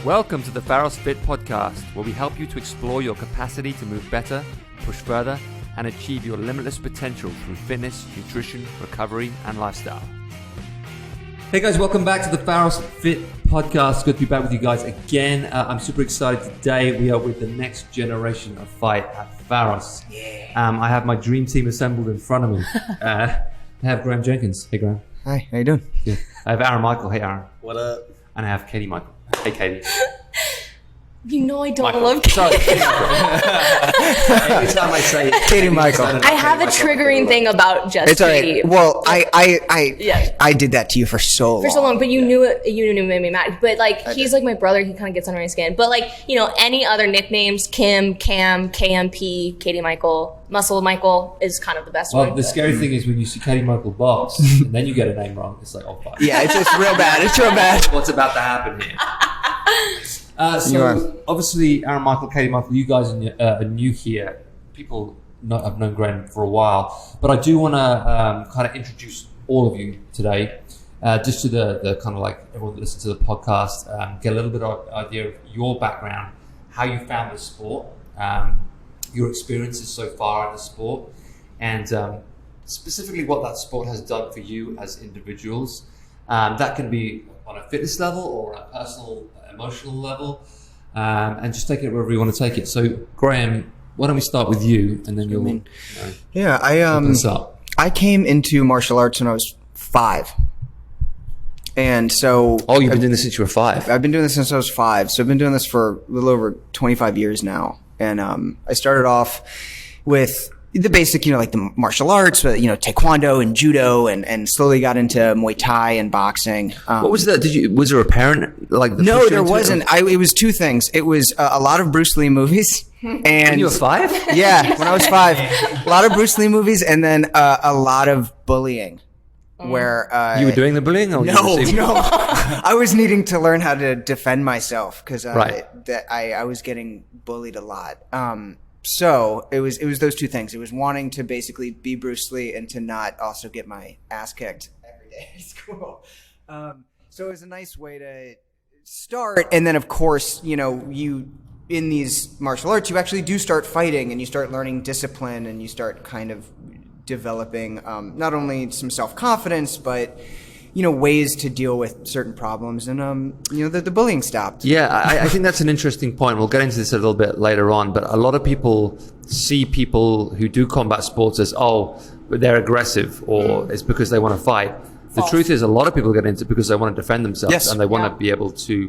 Welcome to the PHAROS Fit podcast, where we help you to explore your capacity to move better, push further, and achieve your limitless potential through fitness, nutrition, recovery, and lifestyle. Hey guys, welcome back to the PHAROS Fit podcast. Good to be back with you guys again. I'm super excited today. We are with the next generation of fight at PHAROS. Yeah. I have my dream team assembled in front of me. I have Graham Jenkins. Hey Graham. Hi, how you doing? Good. I have Aaron Michael. Hey Aaron. What up? And I have Katie-Michal. Hey Katie. You know I don't Michael. love Katie. Sorry. Every time I say it, Katie-Michal. I have a triggering thing about just It's all Katie. right. Well, Yeah. I did that to you for so long. For so long, but you knew it made me mad. But like, he's like my brother. He kind of gets under my skin. But like, you know, any other nicknames, Kim, Cam, KMP, Katie-Michal, Muscle Michael is kind of the best one. Well, the scary thing is when you see Katie-Michal box and then you get a name wrong, it's like, oh fuck. Yeah, it's real bad. It's real bad. What's about to happen here? So obviously, Aaron Michael, Katie-Michal, you guys are new here. People have known Graham for a while, but I do want to kind of introduce all of you today, just to the kind of like everyone that listens to the podcast, get a little bit of idea of your background, how you found the sport, your experiences so far in the sport, and specifically what that sport has done for you as individuals. That can be on a fitness level or on a personal, emotional level, and just take it wherever you want to take it. So, Graham, why don't we start with you, and then you'll open this up. I came into martial arts when I was 5. And so... Oh, you've been doing this since you were 5? I've been doing this since I was 5. So I've been doing this for a little over 25 years now. And I started off with the basic, like the martial arts, taekwondo and judo, and slowly got into Muay Thai and boxing. What was that? Was there a parent No, there wasn't. It was 2 things. It was a lot of Bruce Lee movies. And when you were 5? Yeah, when I was 5, a lot of Bruce Lee movies, and then a lot of bullying. Where you were doing the bullying? Or no. I was needing to learn how to defend myself because I was getting bullied a lot. So it was those 2 things. It was wanting to basically be Bruce Lee and to not also get my ass kicked every day at school. So it was a nice way to start. And then of course, you in these martial arts, you actually do start fighting and you start learning discipline and you start kind of developing not only some self-confidence, but ways to deal with certain problems, and the bullying stopped. Yeah, I think that's an interesting point. We'll get into this a little bit later on, but a lot of people see people who do combat sports as, they're aggressive, or it's because they want to fight. The truth is, a lot of people get into it because they want to defend themselves, and they want to be able to,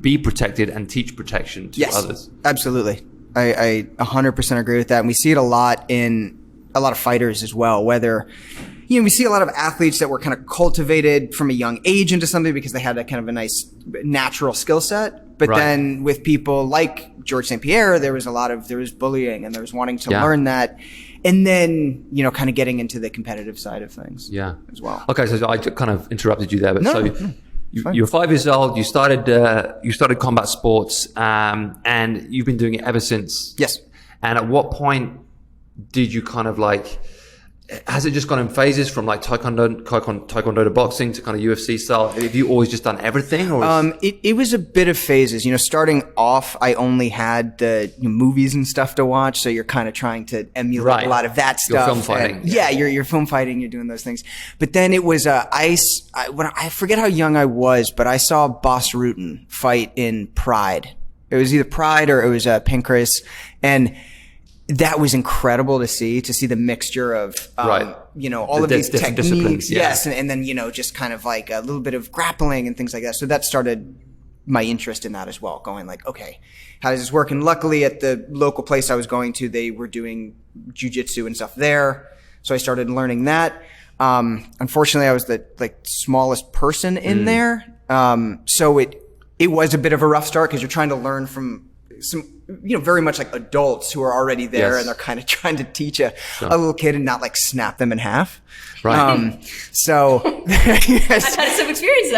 be protected and teach protection to others. Absolutely. I 100% agree with that, and we see it a lot in a lot of fighters as well, whether we see a lot of athletes that were kind of cultivated from a young age into something because they had a kind of a nice natural skill set. But then with people like George St. Pierre, there was bullying and there was wanting to learn that. And then, kind of getting into the competitive side of things as well. Okay, so I kind of interrupted you there. But you were 5 years old, you started combat sports, and you've been doing it ever since. Yes. And at what point did you kind of has it just gone in phases from like taekwondo to boxing to kind of UFC style? Have you always just done everything? Or it was a bit of phases. Starting off, I only had the movies and stuff to watch, so you're kind of trying to emulate a lot of that stuff. You're film fighting. You're film fighting. You're doing those things. But then it was I forget how young I was, but I saw Boss Rutan fight in Pride. It was either Pride or it was Pancras, and that was incredible to see the mixture of, all of these techniques. Yes. And then, just kind of like a little bit of grappling and things like that. So that started my interest in that as well, going like, okay, how does this work? And luckily at the local place I was going to, they were doing jujitsu and stuff there. So I started learning that. Unfortunately I was the smallest person in there. So it was a bit of a rough start because you're trying to learn from some, very much like adults who are already there, and they're kind of trying to teach a little kid and not like snap them in half. Right. So I've had some experience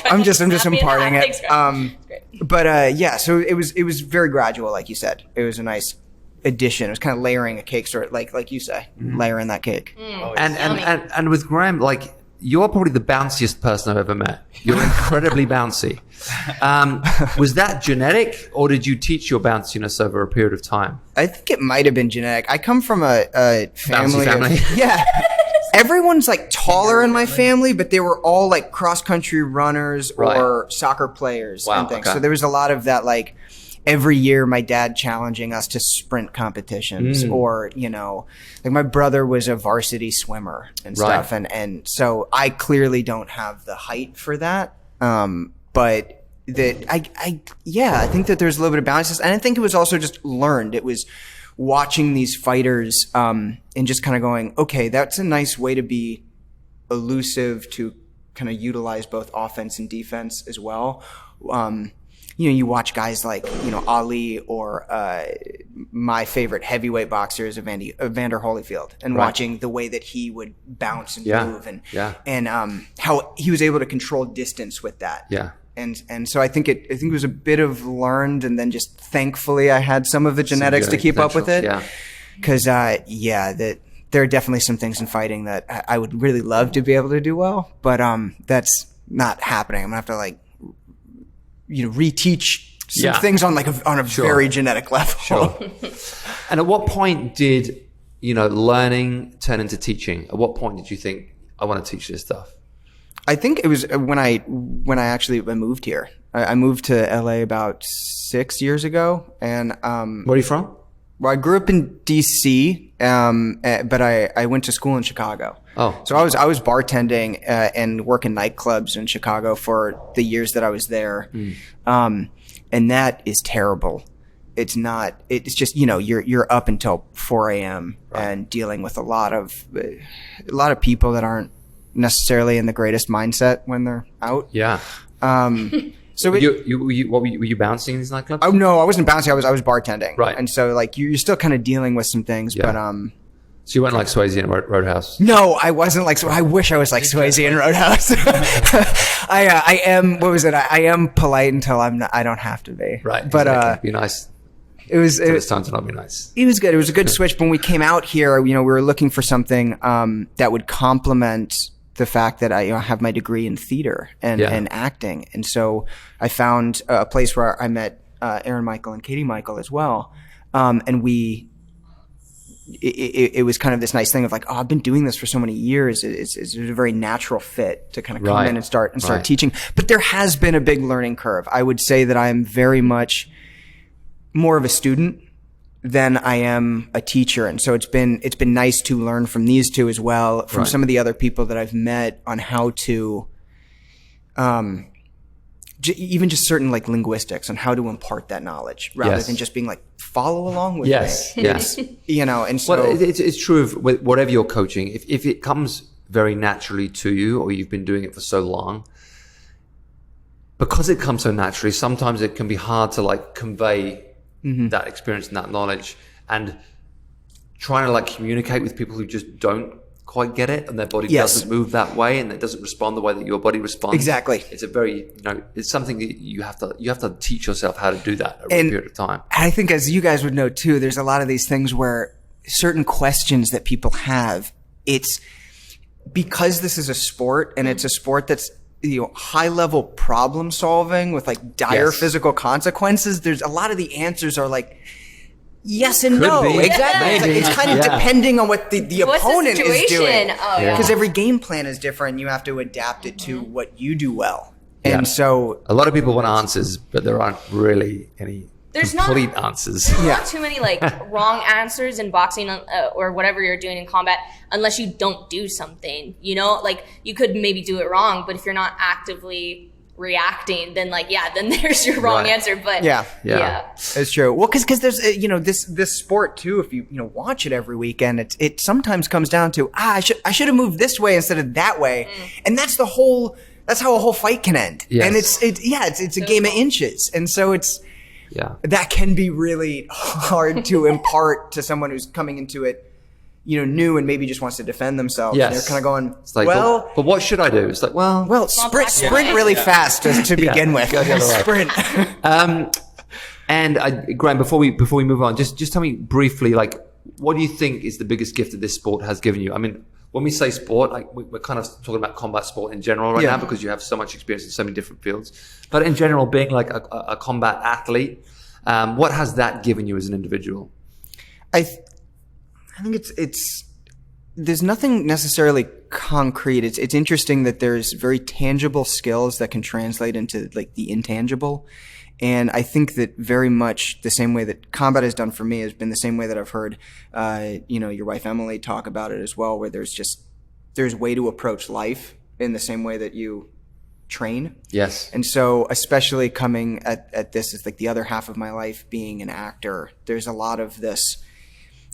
I'm just imparting it. Thanks, so it was very gradual, like you said. It was a nice addition. It was kind of layering a cake, sort of like you say, layering that cake. And with Graham, you're probably the bounciest person I've ever met. You're incredibly bouncy. Was that genetic, or did you teach your bounciness over a period of time? I think it might have been genetic. I come from a family. Bouncy family? Yeah. Everyone's like taller in my family, but they were all like cross country runners or soccer players and things. Okay. So there was a lot of that, like every year my dad challenging us to sprint competitions or, you know, like my brother was a varsity swimmer and stuff. And so I clearly don't have the height for that. But that I think that there's a little bit of balance. And I think it was also just learned. It was watching these fighters and just kind of going, okay, that's a nice way to be elusive, to kind of utilize both offense and defense as well. You know, you watch guys like, you know, Ali or my favorite heavyweight boxer is Evander Holyfield, and watching the way that he would bounce and move and how he was able to control distance with that. Yeah. And so I think it was a bit of learned, and then just thankfully I had some of the genetics to keep up with it. Yeah. Because that there are definitely some things in fighting that I would really love to be able to do well, but that's not happening. I'm gonna have to like, you know, reteach some things on like on a very genetic level. Sure. And at what point did, you know, learning turn into teaching? At what point did you think, I want to teach this stuff? I think it was when I actually moved here. I moved to LA about 6 years ago, and where are you from? Well, I grew up in DC, but I went to school in Chicago. Oh, so I was bartending and working nightclubs in Chicago for the years that I was there, and that is terrible. It's not. It's just, you know, you're up until 4 a.m. and dealing with a lot of people that aren't necessarily in the greatest mindset when they're out. Yeah. So were you bouncing in these nightclubs? Oh no, I wasn't bouncing. I was bartending. Right. And so like you're still kind of dealing with some things, but So you weren't like Swayze in Roadhouse? No, I wasn't like. I wish I was like Swayze in Roadhouse. I am. What was it? I am polite until I'm not. I don't have to be. Right. But exactly. Be nice. It was time to not be nice. It was good. It was a good switch. But when we came out here, you know, we were looking for something that would complement the fact that I have my degree in theater and acting. And so I found a place where I met Aaron Michael and Katie-Michal as well. And it was kind of this nice thing of like, oh, I've been doing this for so many years. It's a very natural fit to kind of come in and start teaching. But there has been a big learning curve. I would say that I am very much more of a student than I am a teacher. And so it's been nice to learn from these two as well, from some of the other people that I've met on how to, even just certain like linguistics on how to impart that knowledge rather than just being like, follow along with me. Yes. You know, and so. Well, it's true of whatever you're coaching. If it comes very naturally to you, or you've been doing it for so long, because it comes so naturally, sometimes it can be hard to like convey that experience and that knowledge, and trying to like communicate with people who just don't quite get it, and their body doesn't move that way, and it doesn't respond the way that your body responds. Exactly. It's a very, you know, it's something that you have to teach yourself how to do that over a period of time. I think, as you guys would know too, there's a lot of these things where certain questions that people have, it's because this is a sport, and it's a sport that's, you know, high level problem solving with like dire physical consequences. There's a lot of the answers are like yes and no. Exactly. It's kind of depending on what the opponent is doing. Because every game plan is different. You have to adapt it to what you do well. And so a lot of people want answers, but there aren't really any complete answers. There's not too many like wrong answers in boxing or whatever you're doing in combat, unless you don't do something, you know, like you could maybe do it wrong, but if you're not actively reacting, then like, then there's your wrong answer. But yeah, it's true. Well, cause there's, you know, this sport too, if you watch it every weekend, it sometimes comes down to, I should have moved this way instead of that way. And that's how a whole fight can end. And it's a game of inches. And so that can be really hard to impart to someone who's coming into it, you know, new and maybe just wants to defend themselves. And they're kind of going, it's like, but what should I do? It's like, well, sprint really fast to begin with. Sprint. And Graham, before we move on, just tell me briefly, like, what do you think is the biggest gift that this sport has given you? I mean, when we say sport, like we're kind of talking about combat sport in general right now because you have so much experience in so many different fields. But in general, being like a combat athlete, what has that given you as an individual? I think it's there's nothing necessarily concrete. It's interesting that there's very tangible skills that can translate into like the intangible. And I think that very much the same way that combat has done for me has been the same way that I've heard, your wife Emily talk about it as well, where there's way to approach life in the same way that you train. Yes. And so especially coming at this as like the other half of my life being an actor, there's a lot of this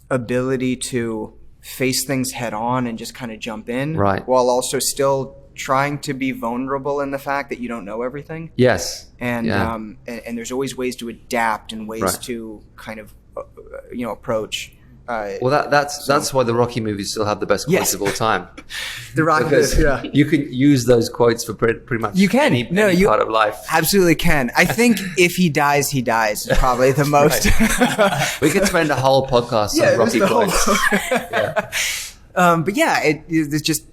ability to face things head on and just kind of jump in. Right. While also still trying to be vulnerable in the fact that you don't know everything. Yes. And and there's always ways to adapt and ways to kind of approach. That's why the Rocky movies still have the best quotes of all time. The Rocky movies, you can use those quotes for pretty much any part of life. Absolutely can. I think if he dies, he dies. Is probably the most. We could spend a whole podcast on Rocky quotes. But it's just.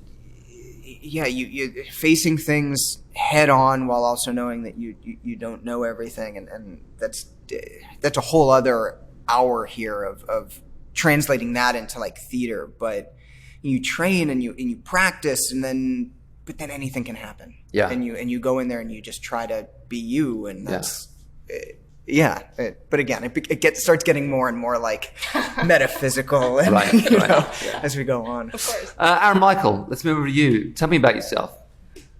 Yeah, you facing things head on while also knowing that you don't know everything, and that's a whole other hour here of translating that into like theater. But you train and you practice, but then anything can happen. Yeah, and you go in there and you just try to be you, and that's. But again, it starts getting more and more like metaphysical and, as we go on. Of course. Aaron Michael, let's move over to you. Tell me about yourself.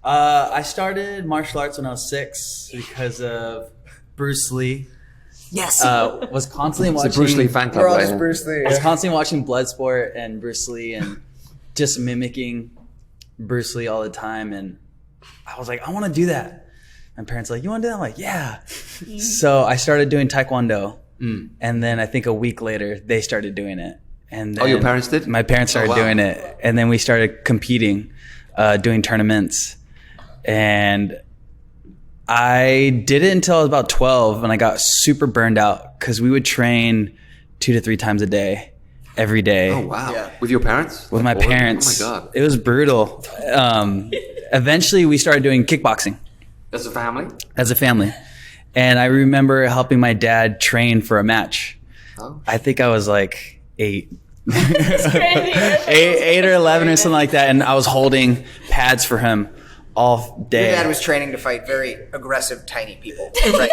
I started martial arts when I was 6 because of Bruce Lee. Yes. Was constantly watching. It's a Bruce Lee fan club, right? Bruce Lee. I was constantly watching Bloodsport and Bruce Lee and just mimicking Bruce Lee all the time. And I was like, I want to do that. My parents were like, you want to do that? I'm like, yeah. So I started doing Taekwondo. And then I think a week later, they started doing it. And then your parents did? My parents started doing it. And then we started competing, doing tournaments. And I did it until I was about 12 and I got super burned out because we would train 2 to 3 times a day, every day. Oh, wow. Yeah. With your parents? With my parents. Oh, my God. It was brutal. Eventually, we started doing kickboxing. As a family? As a family. And I remember helping my dad train for a match. Oh. I think I was like 8. That's crazy. 8 or 11 or something like that. And I was holding pads for him all day. Your dad was training to fight very aggressive, tiny people. Right.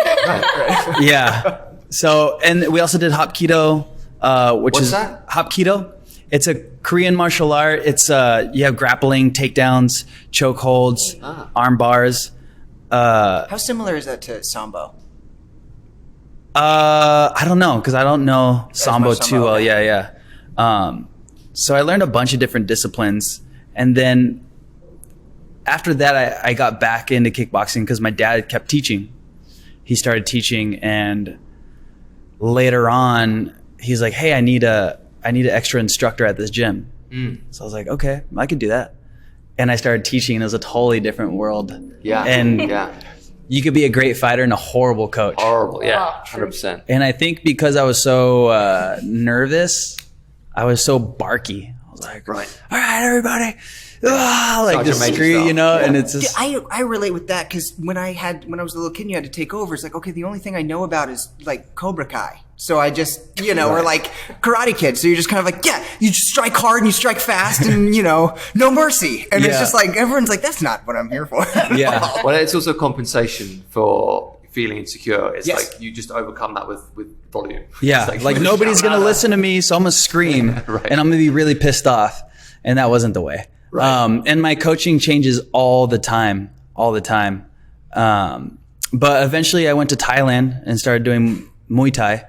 Yeah. So, and we also did Hapkido, What's that? Hapkido. It's a Korean martial art. It's you have grappling, takedowns, choke holds, arm bars. How similar is that to Sambo? I don't know because I don't know Sambo too well. Yeah. So I learned a bunch of different disciplines, and then after that, I got back into kickboxing because my dad kept teaching. He started teaching, and later on, he's like, "Hey, I need an extra instructor at this gym." So I was like, "Okay, I could do that." And I started teaching, and it was a totally different world. Yeah. And you could be a great fighter and a horrible coach. Horrible, yeah, 100%. And I think because I was so nervous, I was so barky. I was like, all right, everybody. Like just screw, and it's just. I relate with that because when I was a little kid and you had to take over, it's like, okay, the only thing I know about is like Cobra Kai. So I just, or like Karate Kid. So you're just kind of like, you just strike hard and you strike fast and, no mercy. And it's just like, everyone's like, that's not what I'm here for. Yeah. Well, it's also compensation for feeling insecure. It's like you just overcome that with volume. Yeah. Like nobody's going to listen to me. So I'm going to scream and I'm going to be really pissed off. And that wasn't the way. Right. And my coaching changes all the time. But eventually I went to Thailand and started doing Muay Thai.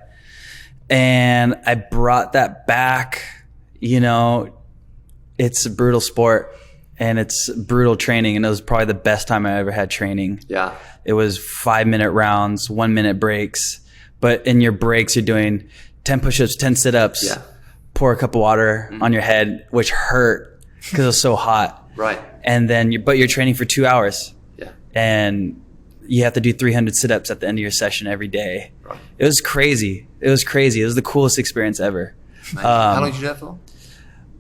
And I brought that back. It's a brutal sport and it's brutal training. And it was probably the best time I ever had training. Yeah. It was 5-minute rounds, 1-minute breaks. But in your breaks, you're doing 10 push-ups, 10 sit-ups. Yeah. Pour a cup of water on your head, which hurt because it was so hot. Right. And then, you're training for 2 hours. Yeah. And you have to do 300 sit-ups at the end of your session every day. Right. It was crazy. It was the coolest experience ever. How long did you do that for?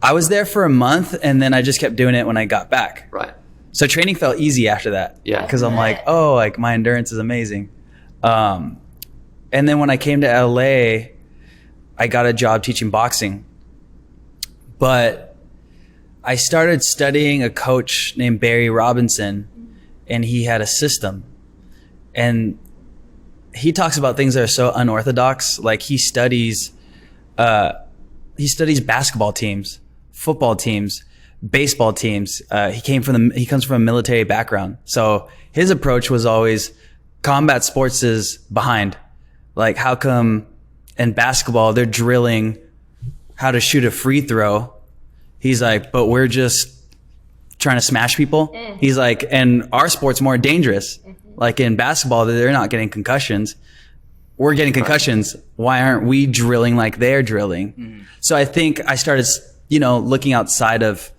I was there for a month, and then I just kept doing it when I got back. Right. So training felt easy after that. Yeah. Because I'm like, oh, like my endurance is amazing. And then when I came to LA, I got a job teaching boxing. But I started studying a coach named Barry Robinson, and he had a system. And he talks about things that are so unorthodox. Like he studies basketball teams, football teams, baseball teams. He comes from a military background. So his approach was always combat sports is behind. Like how come in basketball they're drilling how to shoot a free throw? He's like, but we're just trying to smash people. He's like, and our sport's more dangerous. Like in basketball, they're not getting concussions. We're getting concussions. Why aren't we drilling like they're drilling? So I think I started, looking outside of,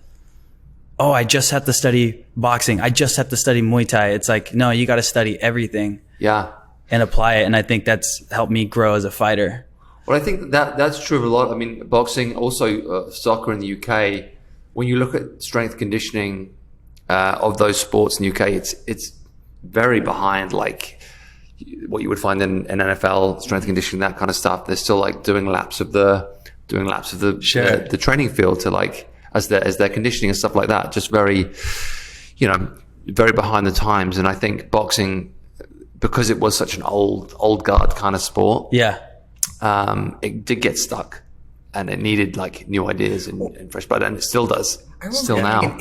oh, I just have to study boxing. I just have to study Muay Thai. It's like, no, you got to study everything. Yeah. And apply it. And I think that's helped me grow as a fighter. Well, I think that's true of a lot. I mean, boxing, also soccer in the UK. When you look at strength conditioning of those sports in the UK, it's very behind like what you would find in NFL strength conditioning, that kind of stuff. They're still like doing laps of the the training field to like as their conditioning and stuff like that. Just very, very behind the times. And I think boxing, because it was such an old guard kind of sport. Yeah. It did get stuck, and it needed like new ideas and fresh blood, and it still does. I remember still now. An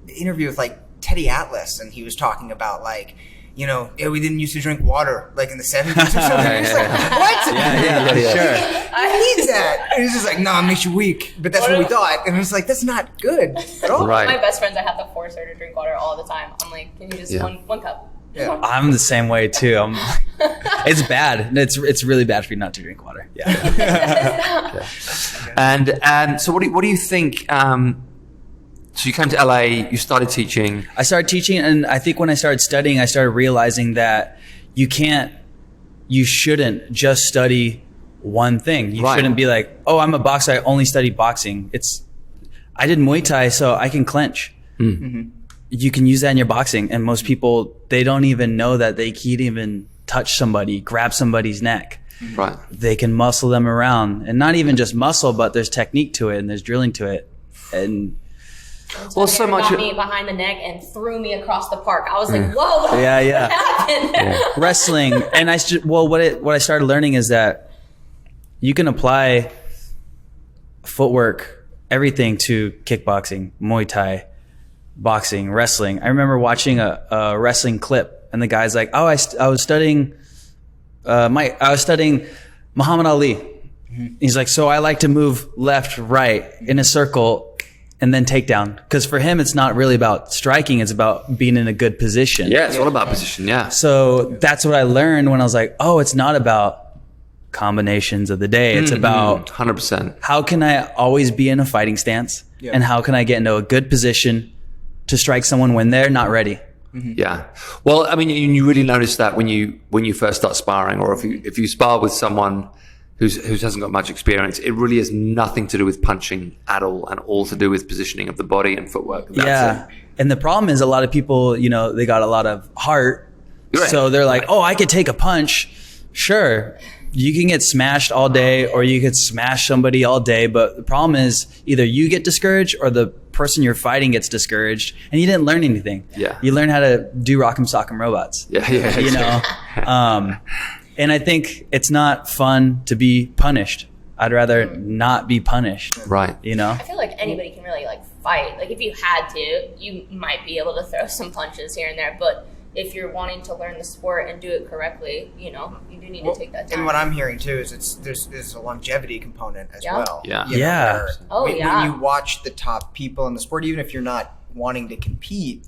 interview with like Teddy Atlas, and he was talking about like, we didn't used to drink water like in the 70s or something. What? Sure. I need that. And he's just like, no, it makes you weak. But that's what we thought. And it's like, that's not good at all. Right. My best friends, I have to force her to drink water all the time. I'm like, can you just one cup? Yeah. I'm the same way too. It's bad. It's really bad for you not to drink water. Yeah. And so what do you think? So you came to LA, you started teaching. I started teaching, and I think when I started studying, I started realizing that you shouldn't just study one thing. You shouldn't be like, oh, I'm a boxer, I only study boxing. I did Muay Thai, so I can clinch. You can use that in your boxing, and most people, they don't even know that they can't even touch somebody, grab somebody's neck. Right. They can muscle them around, and not even just muscle, but there's technique to it and there's drilling to it. And so much got me behind the neck and threw me across the park. I was like, whoa, what happened? Wrestling. And what I started learning is that you can apply footwork, everything to kickboxing, Muay Thai, boxing, wrestling. I remember watching a wrestling clip, and the guy's like, oh, I was studying Muhammad Ali. He's like, so I like to move left, right in a circle and then takedown. Because for him, it's not really about striking. It's about being in a good position. Yeah, it's all about position. Yeah. So that's what I learned when I was like, oh, it's not about combinations of the day. It's about 100%. How can I always be in a fighting stance? Yeah. And how can I get into a good position to strike someone when they're not ready? Yeah. Well, I mean, you really notice that when you first start sparring, or if you spar with someone who hasn't got much experience, it really has nothing to do with punching at all, and all to do with positioning of the body and footwork. That's it. And the problem is a lot of people, they got a lot of heart. Right. So they're like, oh, I could take a punch. Sure. You can get smashed all day, or you could smash somebody all day. But the problem is either you get discouraged or the person you're fighting gets discouraged, and you didn't learn anything. Yeah. You learn how to do rock'em sock'em robots. Yeah. And I think it's not fun to be punished. I'd rather not be punished. Right. I feel like anybody can really fight. Like if you had to, you might be able to throw some punches here and there. But if you're wanting to learn the sport and do it correctly, you do need to take that time. And what I'm hearing too is there's a longevity component as well. Yeah. When you watch the top people in the sport, even if you're not wanting to compete,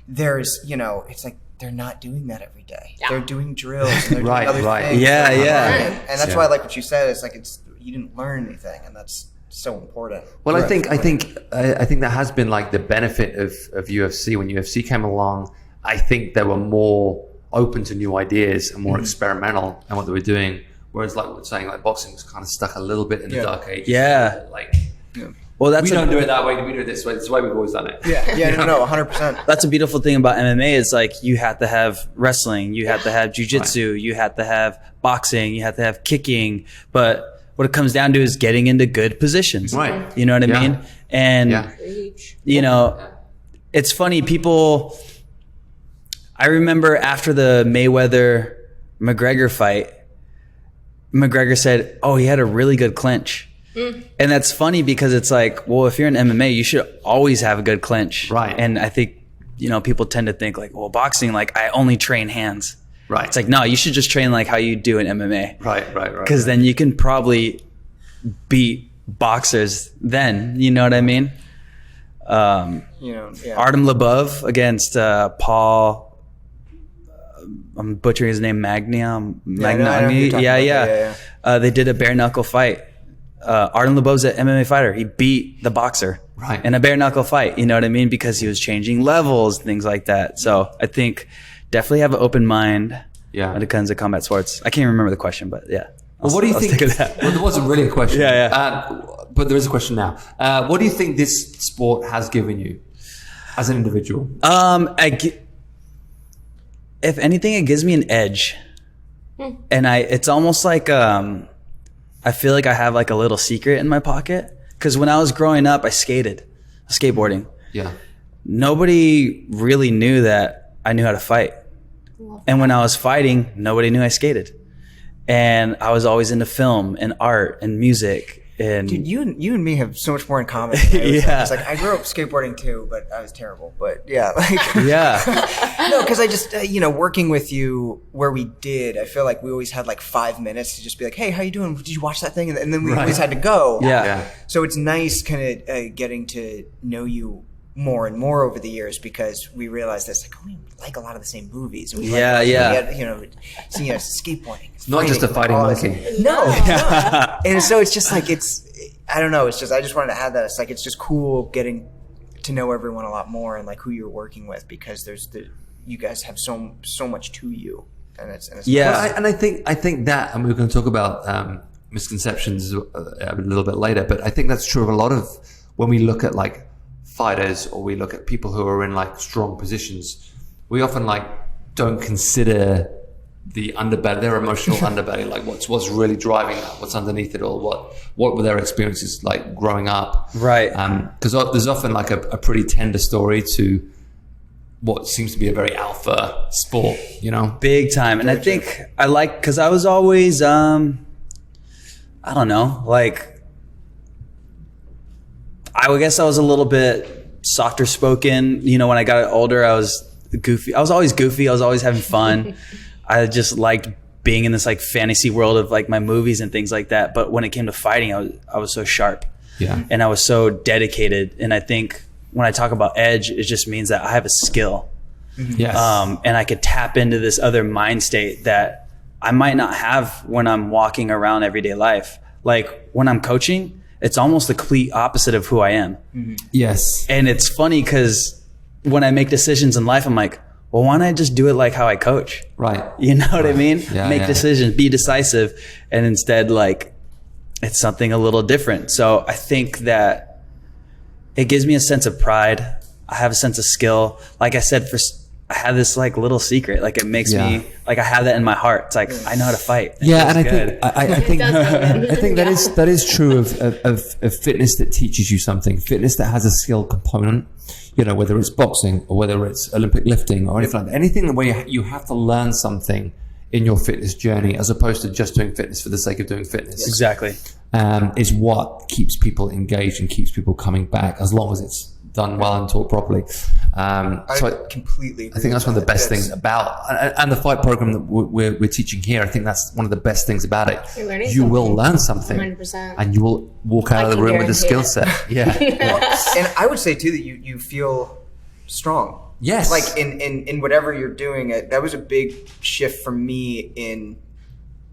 there's it's like they're not doing that every day. They're doing drills and they're doing other things. And that's why I like what you said. It's like you didn't learn anything, and that's so important. Well, I think that has been like the benefit of UFC. When UFC came along, I think they were more open to new ideas and more experimental in what they were doing. Whereas, like we're saying, like boxing was kind of stuck a little bit in the dark ages. Well, we don't do it that way. We do it this way. It's the way we've always done it. No, 100%. That's a beautiful thing about MMA is like you have to have wrestling, you have to have jiu-jitsu, you have to have boxing, you have to have kicking. But what it comes down to is getting into good positions. Right. You know what I mean? And, you know, it's funny. I remember after the Mayweather-McGregor fight, McGregor said, oh, he had a really good clinch. And that's funny because it's like, well, if you're in MMA, you should always have a good clinch. Right. And I think, you know, people tend to think like, well, boxing, like I only train hands. Right. It's like, no, you should just train like how you do in MMA. Right. Because then you can probably beat boxers then, you know what I mean? Artem Lobov against Paul, I'm butchering his name, Magnani. They did a bare knuckle fight. Artem Lobov's an MMA fighter. He beat the boxer in a bare knuckle fight. You know what I mean? Because he was changing levels, things like that. So I think definitely have an open mind when it comes to combat sports. I can't remember the question, but yeah. Well, what do you think? Well, there wasn't really a question. But there is a question now. What do you think this sport has given you as an individual? If anything, it gives me an edge. And it's almost like I feel like I have like a little secret in my pocket. Because when I was growing up, I skateboarding. Yeah. Nobody really knew that I knew how to fight. And when I was fighting, nobody knew I skated. And I was always into film and art and music. And dude, you and me have so much more in common. It's like I grew up skateboarding too, but I was terrible. But no, because I just working with you where we did, I feel like we always had like 5 minutes to just be like, hey, how you doing? Did you watch that thing? And then we always had to go. So it's nice kind of getting to know you more and more over the years because we realized this, like, oh, we like a lot of the same movies. And we skateboarding. It's not just a fighting monkey. No. And so it's just like, I don't know. It's just, I just wanted to add that. It's like, it's just cool getting to know everyone a lot more and like who you're working with because you guys have so much to you. And it's nice. And I think that, and we're going to talk about misconceptions a little bit later, but I think that's true of a lot of when we look at like fighters or we look at people who are in like strong positions, we often like don't consider the underbelly, their emotional underbelly, like what's really driving that, what's underneath it all, what were their experiences like growing up, right? Because there's often like a pretty tender story to what seems to be a very alpha sport, you know, big time. And I think I like because I was always I don't know, like I guess I was a little bit softer spoken. You know, when I got older, I was goofy. I was always goofy. I was always having fun. I just liked being in this like fantasy world of like my movies and things like that. But when it came to fighting, I was so sharp. Yeah. And I was so dedicated. And I think when I talk about edge, it just means that I have a skill. Yes. And I could tap into this other mind state that I might not have when I'm walking around everyday life. Like when I'm coaching, it's almost the complete opposite of who I am. Yes. And it's funny because when I make decisions in life, I'm like, well, why don't I just do it like how I coach? Right. You know what I mean? Yeah, make decisions, be decisive. And instead, like, it's something a little different. So I think that it gives me a sense of pride. I have a sense of skill. Like I said, I have this like little secret. Like it makes me like I have that in my heart. It's like I know how to fight. And I think that is true of fitness that teaches you something. Fitness that has a skill component. You know, whether it's boxing or whether it's Olympic lifting or anything like that. Anything where you have to learn something in your fitness journey as opposed to just doing fitness for the sake of doing fitness. Exactly. Is what keeps people engaged and keeps people coming back as long as it's done well and taught properly. I completely agree. I think that's one of the best things about and the fight program that we're teaching here. I think that's one of the best things about it. You will learn something 100%. and you will walk out of the room with a skill set. Yeah. And I would say too that you feel strong. Yes. Like in whatever you're doing, that was a big shift for me in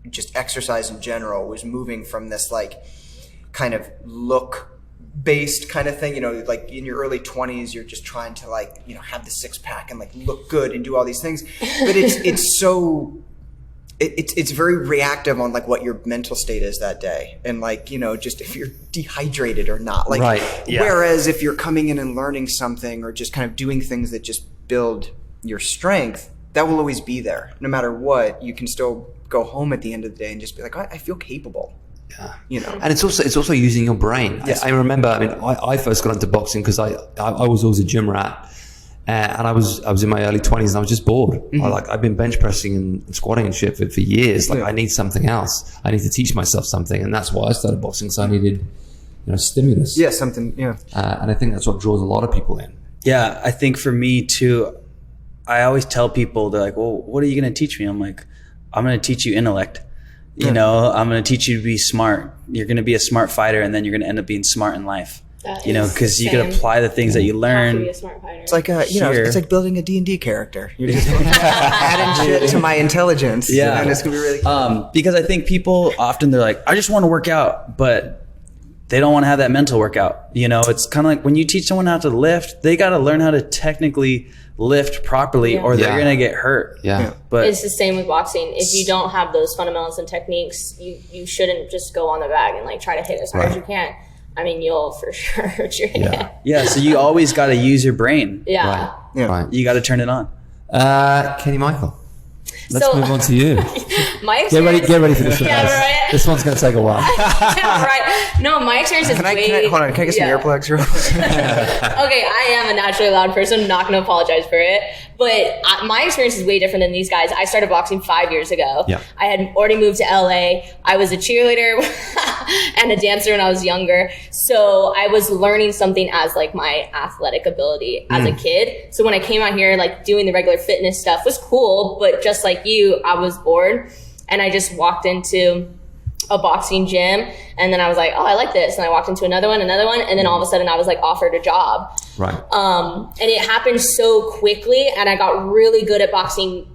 just exercise in general, was moving from this like kind of look based kind of thing, you know, like in your early 20s, you're just trying to like, you know, have the six pack and like look good and do all these things. But it's it's very reactive on like what your mental state is that day, and like, you know, just if you're dehydrated or not. Like, Right, yeah. Whereas if you're coming in and learning something or just kind of doing things that just build your strength, that will always be there. No matter what, you can still go home at the end of the day and just be like, I feel capable. Yeah. You know, And it's also using your brain. Yes. I remember, I first got into boxing because I was always a gym rat. And I was in my early 20s and I was just bored. I've been bench pressing and squatting and shit for years. Like, I need something else. I need to teach myself something. And that's why I started boxing. So I needed, you know, stimulus. yeah, something, yeah. And I think that's what draws a lot of people in. Yeah, I think for me too, I always tell people, they're like, well, what are you going to teach me? I'm like, I'm going to teach you intellect. You know, I'm going to teach you to be smart. You're going to be a smart fighter, and then you're going to end up being smart in life. You know, because you can apply the things that you learn. Be a smart fighter. It's like it's like building a D&D character. You're just adding shit to my intelligence. Yeah. And it's going to be really cool. Because I think people often, they're like, I just want to work out, but they don't want to have that mental workout. You know, it's kind of like when you teach someone how to lift, they got to learn how to technically lift properly, or they're going to get hurt. Yeah. But It's the same with boxing. If you don't have those fundamentals and techniques, you shouldn't just go on the bag and like try to hit as hard as you can. I mean, you'll for sure hurt your hand. yeah, so you always got to use your brain. Yeah. Right. Yeah. Right. You got to turn it on. Katie-Michal, let's So- move on to you. My Get ready experience, for this one. Yeah, guys. right. This one's going to take a while. Yeah, right. No, my experience is Hold on, can I get some earplugs real quick? Okay, I am a naturally loud person. I'm not going to apologize for it. But my experience is way different than these guys. I started boxing 5 years ago. Yeah. I had already moved to LA. I was a cheerleader and a dancer when I was younger. So I was learning something as like my athletic ability as a kid. So when I came out here, like doing the regular fitness stuff was cool. But just like you, I was bored. And I just walked into a boxing gym, and then I was like, oh, I like this. And I walked into another one, and then all of a sudden I was like offered a job. Right. And it happened so quickly, and I got really good at boxing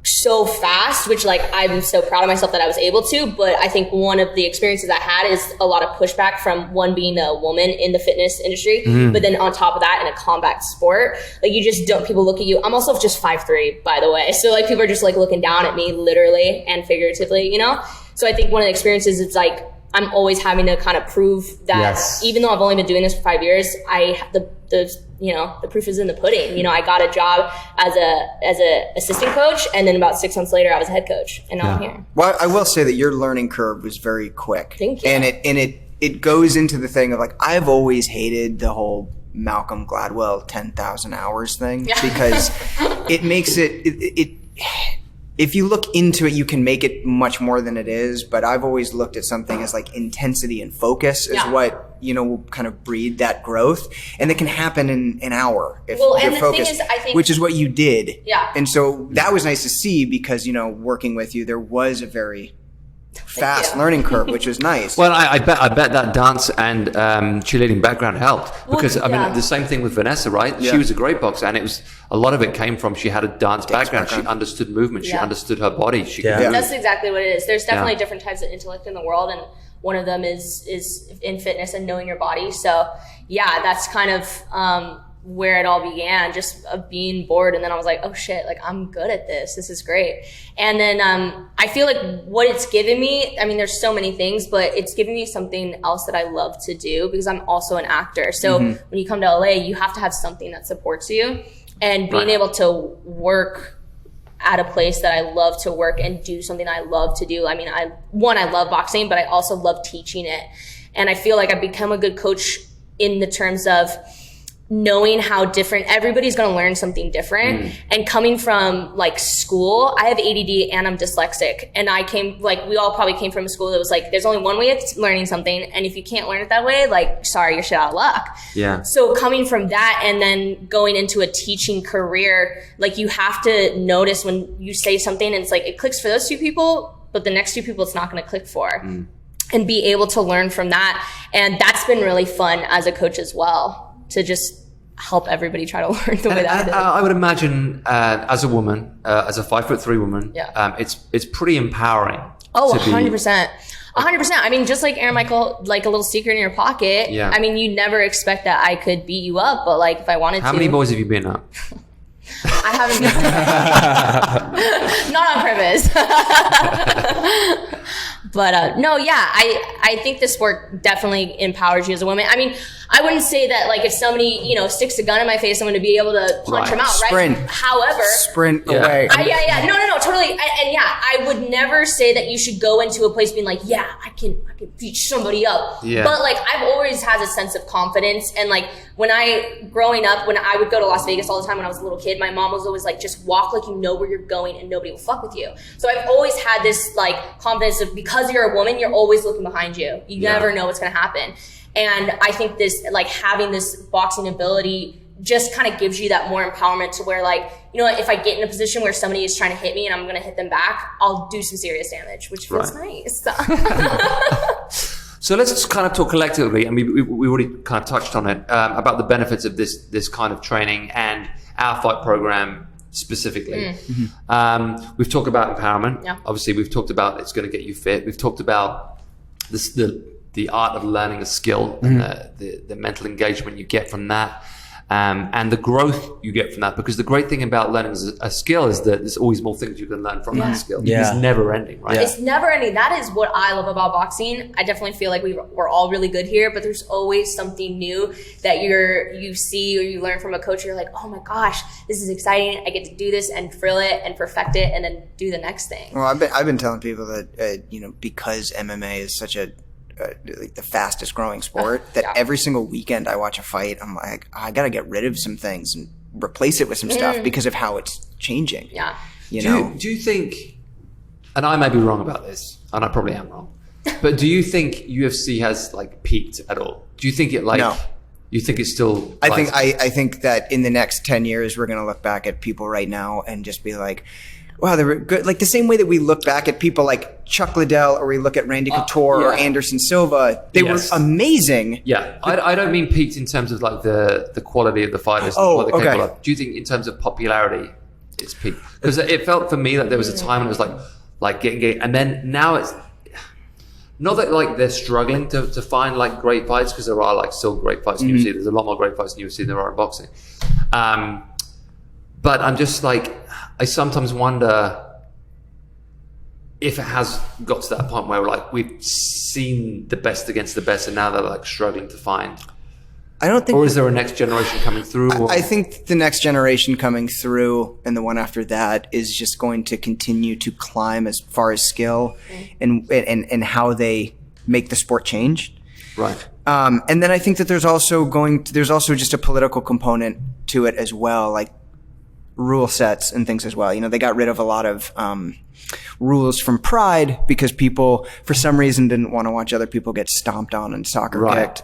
so fast, which like I'm so proud of myself that I was able to. But I think one of the experiences I had is a lot of pushback from one being a woman in the fitness industry, but then on top of that in a combat sport, like you just don't, people look at you. I'm also just 5'3", by the way. So like people are just like looking down at me literally and figuratively, you know? So I think one of the experiences is like, I'm always having to kind of prove that even though I've only been doing this for 5 years, the proof is in the pudding. You know, I got a job as a assistant coach, and then about 6 months later, I was a head coach, and now I'm here. Well, I will say that your learning curve was very quick. Thank you. And it goes into the thing of like, I've always hated the whole Malcolm Gladwell 10,000 hours thing because it makes it if you look into it, you can make it much more than it is. But I've always looked at something as like intensity and focus is what, you know, will kind of breed that growth. And it can happen in an hour if you're and the focused, thing is, I think, which is what you did. Yeah. And so that was nice to see because, you know, working with you, there was a very fast learning curve, which was nice. Well, I bet that dance and cheerleading background helped because I mean the same thing with Vanessa, right? Yeah. She was a great boxer, and it was a lot of it came from she had a dance background. She understood movement. She understood her body. She could move. That's exactly what it is. There's definitely different types of intellect in the world, and one of them is in fitness and knowing your body. So yeah, that's kind of where it all began, just of being bored. And then I was like, oh shit, like I'm good at this. This is great. And then I feel like what it's given me, I mean, there's so many things, but it's given me something else that I love to do because I'm also an actor. So when you come to LA, you have to have something that supports you. And being able to work at a place that I love to work and do something I love to do. I mean, I love boxing, but I also love teaching it. And I feel like I've become a good coach in the terms of knowing how different everybody's going to learn something different. And coming from like school, I have ADD and I'm dyslexic, and we all probably came from a school that was like, there's only one way of learning something, and if you can't learn it that way, like, sorry, you're shit out of luck. Yeah. So coming from that and then going into a teaching career, like you have to notice when you say something and it's like it clicks for those two people, but the next two people it's not going to click for. And be able to learn from that. And that's been really fun as a coach as well, to just help everybody try to learn the way that I did. I would imagine as a woman, as a 5'3" woman, it's pretty empowering. Oh, to be- 100%. 100%. I mean, just like Aaron Michael, like a little secret in your pocket. Yeah. I mean, you never expect that I could beat you up, but like if I wanted to. How many boys have you been up? I haven't been. Not on purpose. But no, yeah, I think the sport definitely empowers you as a woman. I mean, I wouldn't say that like if somebody, you know, sticks a gun in my face, I'm going to be able to punch him out, Sprint. right? However, sprint away. Yeah. No, totally. And yeah, I would never say that you should go into a place being like, yeah, I can beat somebody up. Yeah. But like, I've always had a sense of confidence. And like, growing up, when I would go to Las Vegas all the time when I was a little kid, my mom was always like, just walk like you know where you're going and nobody will fuck with you. So I've always had this like confidence of, because you're a woman, you're always looking behind you. You never know what's going to happen. And I think this, like having this boxing ability just kind of gives you that more empowerment to where like, you know, if I get in a position where somebody is trying to hit me and I'm going to hit them back, I'll do some serious damage, which feels nice. So let's just kind of talk collectively, and we already kind of touched on it, about the benefits of this kind of training and our fight program specifically. We've talked about empowerment. Yeah. Obviously, we've talked about it's going to get you fit. We've talked about the art of learning a skill and the mental engagement you get from that. And the growth you get from that, because the great thing about learning a skill is that there's always more things you can learn from that skill. It's never ending, right? It's never ending. That is what I love about boxing. I definitely feel like we're all really good here, but there's always something new that you see or you learn from a coach. You're like, oh my gosh, this is exciting. I get to do this and frill it and perfect it and then do the next thing. Well, I've been telling people that you know, because MMA is such a like the fastest growing sport, that every single weekend I watch a fight, I'm like, I gotta get rid of some things and replace it with some stuff because of how it's changing. Yeah. Do you think, and I may be wrong about this, and I probably am wrong, but do you think UFC has like peaked at all? Do you think it like? No. You think it's still? I think that in the next 10 years we're gonna look back at people right now and just be like, wow, they were good. Like the same way that we look back at people like Chuck Liddell, or we look at Randy Couture or Anderson Silva, they were amazing. Yeah, I don't mean peaked in terms of like the quality of the fighters. And what they're capable of. Do you think in terms of popularity, it's peaked? Because it felt for me like there was a time when it was like getting, and then now it's not that like they're struggling to find like great fights, because there are like still great fights in UFC. There's a lot more great fights in UFC than there are in boxing. But I'm just like, I sometimes wonder if it has got to that point where like we've seen the best against the best and now they're like struggling to find. I don't think. Or is there a next generation coming through? I think the next generation coming through and the one after that is just going to continue to climb as far as skill and how they make the sport change. Right. And then I think that there's also just a political component to it as well, like rule sets and things as well. You know, they got rid of a lot of rules from Pride because people, for some reason, didn't want to watch other people get stomped on and soccer kicked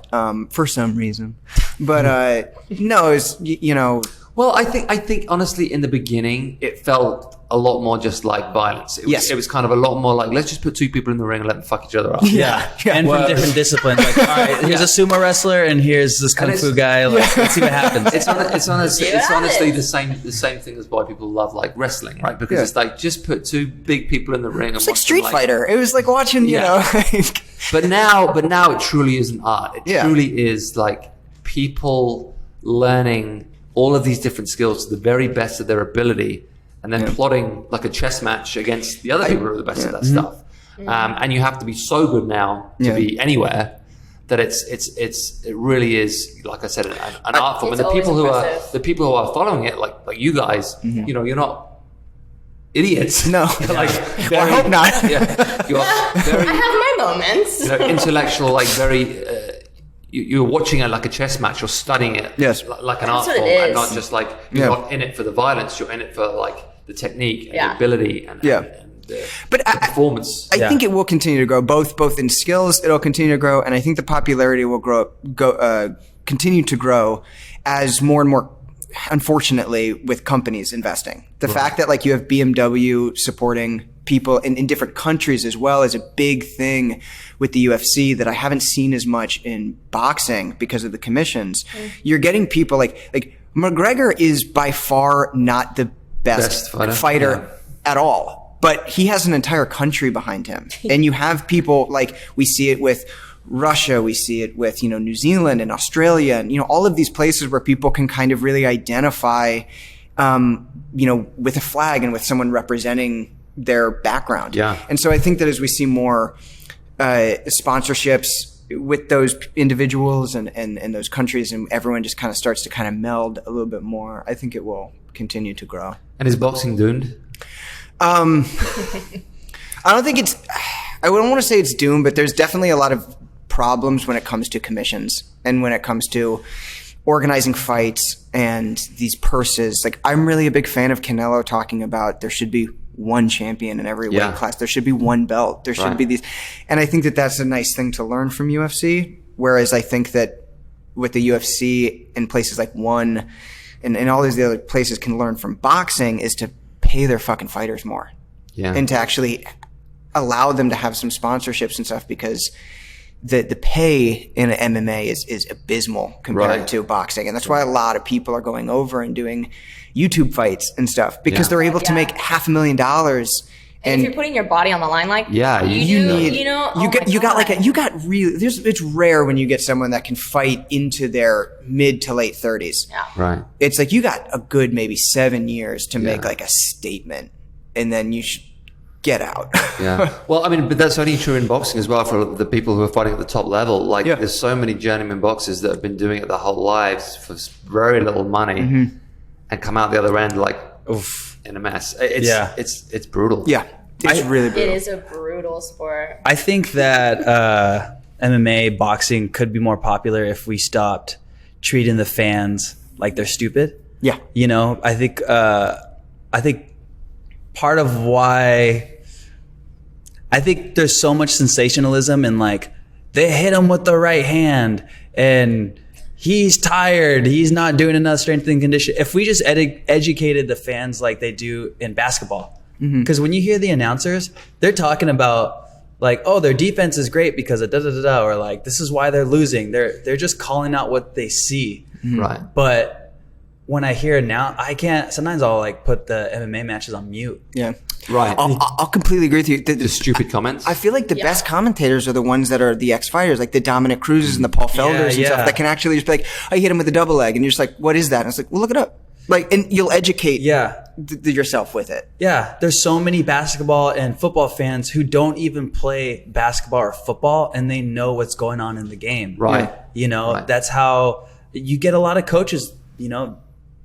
for some reason. But no, it's, you know. Well, I think honestly, in the beginning, it felt a lot more just like violence. It was kind of a lot more like, let's just put two people in the ring and let them fuck each other up. Yeah. And from different disciplines. Like, all right, here's a sumo wrestler and here's this kung fu guy. Like, let's see what happens. It's honestly the same thing as why people love like wrestling, right? Because it's like, just put two big people in the ring. It's like Street Fighter. It was like watching, you know. Like. But now it truly is an art. It truly is like people learning all of these different skills to the very best of their ability, and then plotting like a chess match against the other people who are the best at that stuff. And you have to be so good now to be anywhere that it really is, like I said, an art form. And the people who are following it, like you guys, you know, you're not idiots. No, like I hope not. You are very, I have my moments. You know, intellectual, like very. You're watching it like a chess match. You're studying it like an art form, and not just like you're not in it for the violence. You're in it for like the technique and the ability and the performance. I think it will continue to grow, both in skills. It'll continue to grow, and I think the popularity will continue to grow as more and more. Unfortunately, with companies investing, the fact that like you have BMW supporting people in different countries as well is a big thing with the UFC that I haven't seen as much in boxing because of the commissions. You're getting people like McGregor is by far not the best fighter at all, but he has an entire country behind him. And you have people like, we see it with Russia, we see it with, you know, New Zealand and Australia and, you know, all of these places where people can kind of really identify with a flag and with someone representing their background. Yeah. And so I think that as we see more sponsorships with those individuals and those countries, and everyone just kind of starts to kind of meld a little bit more, I think it will continue to grow. And is boxing doomed? I don't think I wouldn't want to say it's doomed, but there's definitely a lot of problems when it comes to commissions and when it comes to organizing fights and these purses. Like, I'm really a big fan of Canelo talking about there should be one champion in every weight class. There should be one belt. There should be these. And I think that that's a nice thing to learn from UFC. Whereas I think that with the UFC and places like ONE and all these other places can learn from boxing is to pay their fucking fighters more. Yeah. And to actually allow them to have some sponsorships and stuff, because the pay in MMA is abysmal compared to boxing. And that's why a lot of people are going over and doing YouTube fights and stuff, because they're able to make $500,000. And if you're putting your body on the line, like it's rare when you get someone that can fight into their mid to late 30s. Yeah. Right. It's like you got a good maybe 7 years to make like a statement, and then you should get out. Yeah. Well, I mean, but that's only true in boxing as well for the people who are fighting at the top level. Like, there's so many journeyman boxers that have been doing it their whole lives for very little money and come out the other end like, oof, in a mess. It's brutal. Yeah. It's really brutal. It is a brutal sport. I think that MMA boxing could be more popular if we stopped treating the fans like they're stupid. Yeah. I think part of why I think there's so much sensationalism and like they hit him with the right hand and he's tired, he's not doing enough strength and condition. If we just educated the fans like they do in basketball, because when you hear the announcers, they're talking about like, oh, their defense is great because of da-da-da-da, or like, this is why they're losing. They're just calling out what they see. Right. But when I hear now, sometimes I'll like put the MMA matches on mute. Yeah. Right. I'll completely agree with you. The stupid comments. I feel like the best commentators are the ones that are the ex-fighters, like the Dominic Cruzes and the Paul Felders and stuff, that can actually just be like, I hit him with a double leg. And you're just like, what is that? And it's like, well, look it up. Like, and you'll educate yourself with it. Yeah. There's so many basketball and football fans who don't even play basketball or football, and they know what's going on in the game. Right. That's how you get a lot of coaches,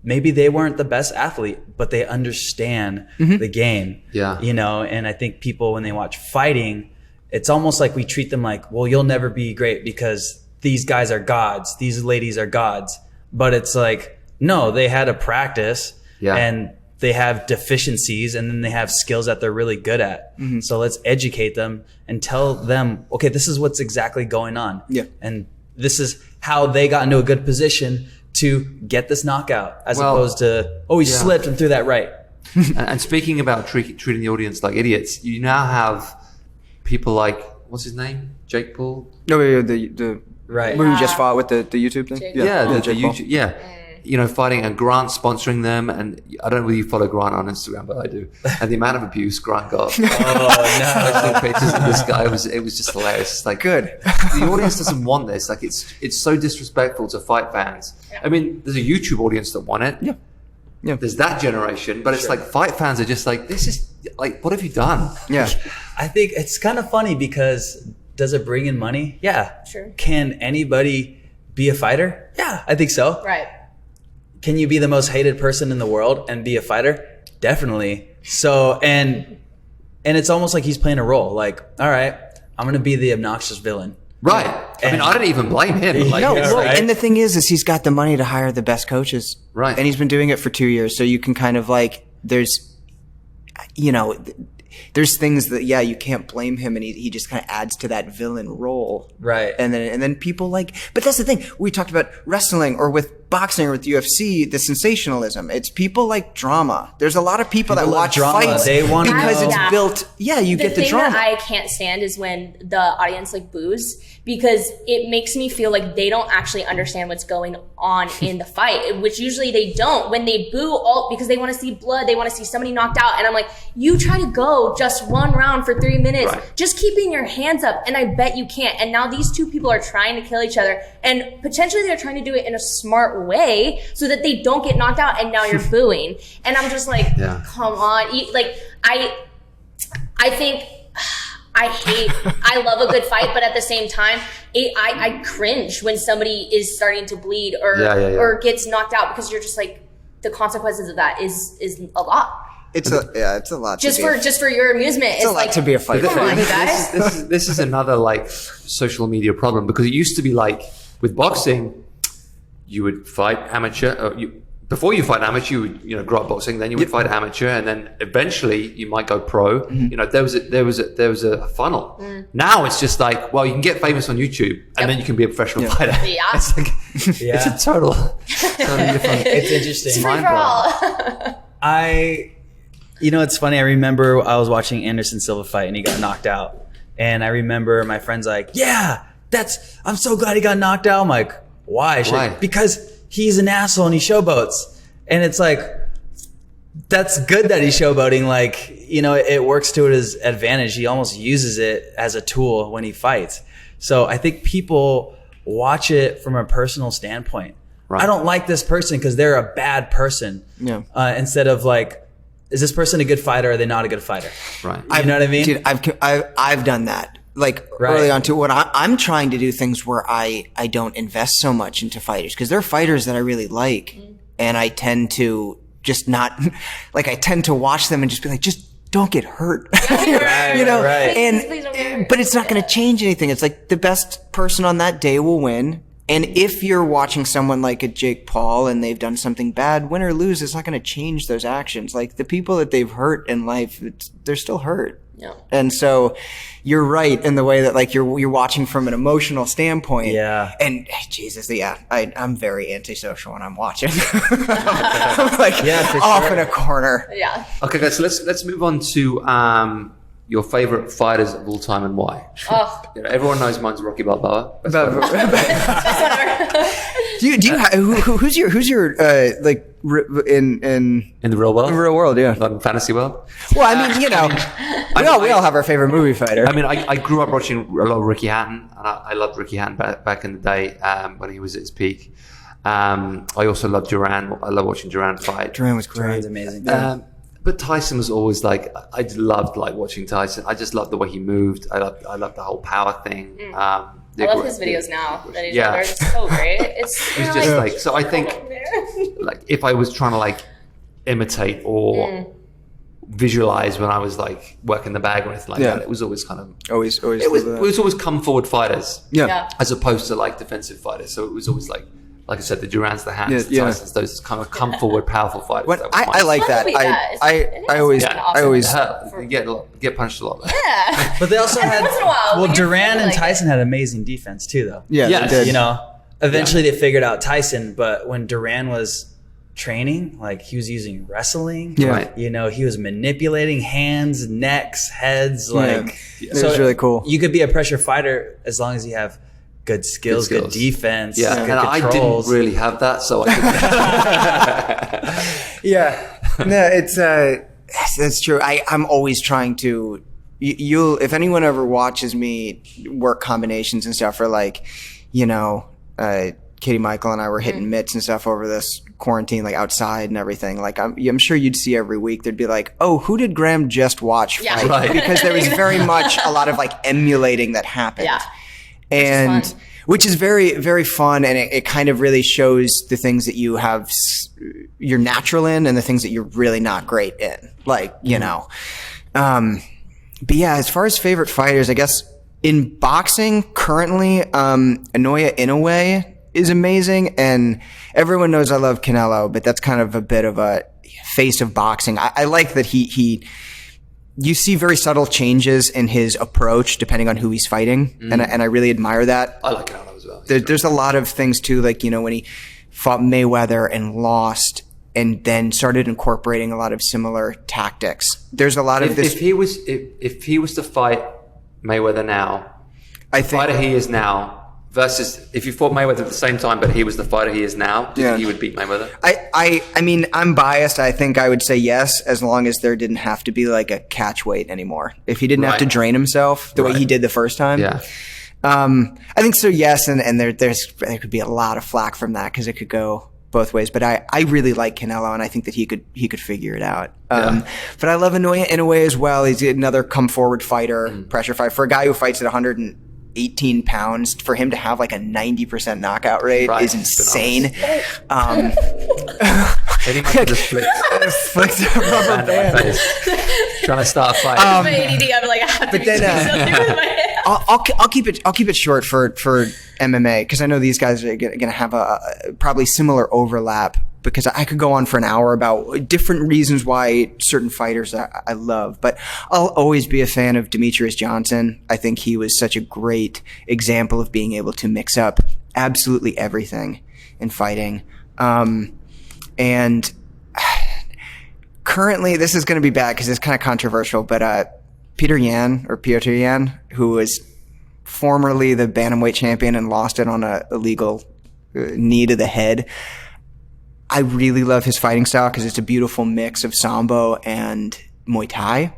maybe they weren't the best athlete, but they understand the game. Yeah. And I think people, when they watch fighting, it's almost like we treat them like, well, you'll never be great because these guys are gods. These ladies are gods. But it's like, no, they had a practice and they have deficiencies, and then they have skills that they're really good at. So let's educate them and tell them, okay, this is what's exactly going on. Yeah. And this is how they got into a good position to get this knockout, as opposed to, he slipped and threw that right. And speaking about treating the audience like idiots, you now have people like, what's his name? Jake Paul? No, the right. Where we just fought with the YouTube thing? Jake the YouTube. Yeah. Fighting and Grant sponsoring them, and I don't know whether you follow Grant on Instagram, but I do. And the amount of abuse Grant got. Posting pictures of this guy, it was just hilarious. It's like, good. The audience doesn't want this. Like, it's so disrespectful to fight fans. Yeah. I mean, there's a YouTube audience that want it. Yeah. There's that generation, but it's like fight fans are just like, this is like, what have you done? Yeah. I think it's kind of funny because does it bring in money? Yeah. Sure. Can anybody be a fighter? Yeah, I think so. Right. Can you be the most hated person in the world and be a fighter? Definitely. So, and it's almost like he's playing a role. Like, all right, I'm going to be the obnoxious villain. Right. I mean, I don't even blame him. Like, and the thing is he's got the money to hire the best coaches. Right. And he's been doing it for 2 years. So you can kind of like, there's things that, you can't blame him, and he just kind of adds to that villain role. Right. And then people but that's the thing. We talked about wrestling or with boxing or with UFC, the sensationalism. It's people like drama. There's a lot of people that watch fights because it's built. Yeah, you get the drama. The thing that I can't stand is when the audience like boos, because it makes me feel like they don't actually understand what's going on in the fight, which usually they don't. When they boo because they want to see blood, they want to see somebody knocked out. And I'm like, you try to go just one round for 3 minutes, just keeping your hands up. And I bet you can't. And now these two people are trying to kill each other, and potentially they're trying to do it in a smart smart way so that they don't get knocked out and now you're booing. And I'm just like, come on. I think I love a good fight, but at the same time, I cringe when somebody is starting to bleed or gets knocked out, because you're just like, the consequences of that is a lot. It's a lot. Just for your amusement, it's a lot to be a fighter. Come on, you guys. This is another like social media problem, because it used to be like with boxing, you would fight amateur. Before you fight amateur, you would grow up boxing. Then you would fight amateur, and then eventually you might go pro. Mm-hmm. There was a funnel. Now it's just like, well, you can get famous on YouTube, and then you can be a professional fighter. Yeah. It's like it's a totally different. It's interesting. It's free for all. It's funny. I remember I was watching Anderson Silva fight, and he got knocked out. And I remember my friend's like, "Yeah, I'm so glad he got knocked out." I'm like, "Why?" She's like, because he's an asshole and he showboats. And it's like, that's good that he's showboating. Like, it works to his advantage. He almost uses it as a tool when he fights. So I think people watch it from a personal standpoint. Right. I don't like this person because they're a bad person. Yeah. Instead of like, is this person a good fighter or are they not a good fighter? Right. You know what I mean? Dude, I've done that. Like early on too, when I'm trying to do things where I don't invest so much into fighters, because they're fighters that I really like, and I tend to just not like, I tend to watch them and just be like, just don't get hurt, Right. Please don't get hurt. But it's not going to change anything. It's like the best person on that day will win. And if you're watching someone like a Jake Paul and they've done something bad, win or lose, it's not going to change those actions. Like the people that they've hurt in life, they're still hurt. Yeah. And so you're right in the way that like you're watching from an emotional standpoint. Yeah. And Jesus, I'm very antisocial when I'm watching. I'm like off in a corner. Yeah. Okay, guys. So let's move on to your favorite fighters of all time and why. Oh. Everyone knows mine's Rocky Balboa. Do you who's your like in the real world? In the real world, yeah. Not in fantasy world. Well, I mean, we all have our favorite movie fighter. I mean, I grew up watching a lot of Ricky Hatton, and I loved Ricky Hatton back in the day when he was at his peak. I also loved Duran. I love watching Duran fight. Duran was great. Duran's amazing. But Tyson was always like, I loved like watching Tyson. I just loved the way he moved. I loved the whole power thing. I love his videos now that he's older. It's so great. It's just like, so I think like if I was trying to like imitate or visualize when I was like working the bag or anything like that, it was always kind of always it was always come forward fighters, yeah, as opposed to like defensive fighters. So it was always like I said, the Durans, the Hattons, the Tysons, those kind of come forward, powerful fighters. I like that. I always get punched a lot. Yeah, but they also had Duran and Tyson had amazing defense too, though. Yeah, they did. Eventually they figured out Tyson, but when Duran was training, like he was using wrestling. Yeah, right. He was manipulating hands, necks, heads. Like, it was really cool. You could be a pressure fighter as long as you have good skills, good defense. Yeah, good and controls. I didn't really have that, so I couldn't. No, that's true. I'm always trying to. If anyone ever watches me work combinations and stuff, or like, Katie-Michal and I were hitting mitts and stuff over this quarantine, like outside and everything. Like I'm sure you'd see every week there'd be like, oh, who did Graham just watch fight? Yeah. Right. Because there was very much a lot of like emulating that happened. Yeah. And which is very, very fun, and it kind of really shows the things that you have, you're natural in, and the things that you're really not great in. Like, but yeah, as far as favorite fighters, I guess in boxing currently, Inoue Inoue is amazing, and everyone knows I love Canelo, but that's kind of a bit of a face of boxing. I like that you see very subtle changes in his approach depending on who he's fighting, and I really admire that. I like Canelo as well. There's a lot of things too, like when he fought Mayweather and lost, and then started incorporating a lot of similar tactics. There's a lot of this. If he was to fight Mayweather now, I think the fighter he is now. Versus if you fought Mayweather at the same time, but he was the fighter he is now, do you think he would beat Mayweather? I mean, I'm biased. I think I would say yes, as long as there didn't have to be like a catch weight anymore. If he didn't have to drain himself the way he did the first time. Yeah. I think so, yes, and there could be a lot of flack from that because it could go both ways. But I really like Canelo, and I think that he could figure it out. But I love Inoue in a way as well. He's another come forward fighter, pressure fighter for a guy who fights at 118 pounds. For him to have like a 90% knockout rate is insane. Eddie Michael just flicked a rubber band. Trying to start a fight. My ADD, I'm like, I have to but then, do something with my hand. I'll keep it short for MMA because I know these guys are going to have a probably similar overlap, because I could go on for an hour about different reasons why certain fighters I love, but I'll always be a fan of Demetrius Johnson. I think he was such a great example of being able to mix up absolutely everything in fighting. And currently, this is going to be bad because it's kind of controversial, but Petr Yan, who was formerly the bantamweight champion and lost it on a illegal knee to the head. I really love his fighting style because it's a beautiful mix of Sambo and Muay Thai.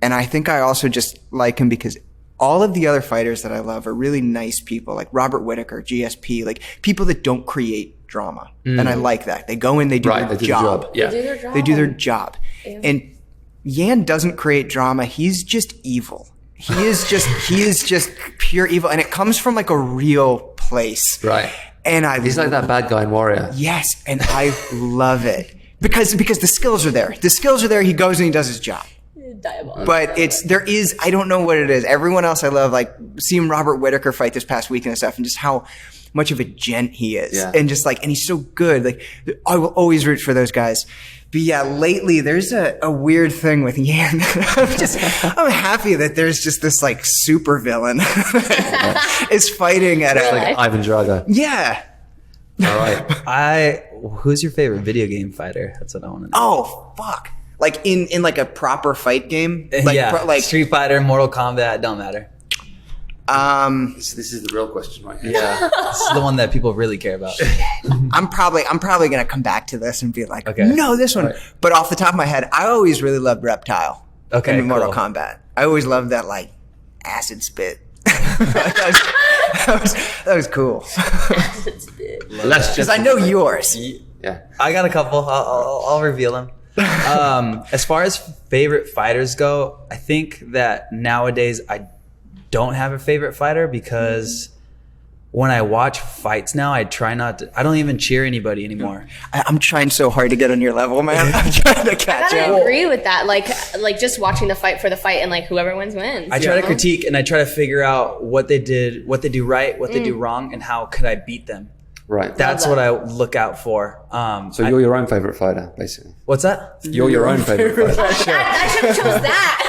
And I think I also just like him because all of the other fighters that I love are really nice people, like Robert Whittaker, GSP, like people that don't create drama. And I like that. They go in, they do their job. Yeah. They do their job. Yeah. And Yan doesn't create drama. He's just evil. He is just pure evil. And it comes from like a real place. Right. And he's like that bad guy in Warrior. Yes. And I love it because the skills are there. The skills are there. He goes and he does his job. Diabolical. But I don't know what it is. Everyone else I love, like seeing Robert Whittaker fight this past weekend and stuff, and just how much of a gent he is. Yeah. And just like, and he's so good. Like, I will always root for those guys. But yeah, lately there's a weird thing with Yan. I'm happy that there's just this like super villain is fighting at like Ivan Drago. Yeah. All right. Who's your favorite video game fighter? That's what I want to know. Oh, fuck. Like in like a proper fight game? Like, like Street Fighter, Mortal Kombat, don't matter. This is the real question right here. Yeah. This is the one that people really care about. I'm probably going to come back to this and be like, okay, no, this one. Right. But off the top of my head, I always really loved Reptile. Okay. In Mortal Kombat. I always loved that like acid spit. that was cool. Acid spit. Because I know yours. Yeah. I got a couple. I'll reveal them. As far as favorite fighters go, I think that nowadays I don't have a favorite fighter because when I watch fights now, I don't even cheer anybody anymore. I'm trying so hard to get on your level, man. I'm trying to catch up. I agree with that. Like just watching the fight for the fight and like whoever wins. I try to critique and I try to figure out what they did, what they do right, what they do wrong, and how could I beat them. Right. That's what I look out for. So you're your own favorite fighter, basically. What's that? You're your own favorite fighter. Sure. I should have chose that.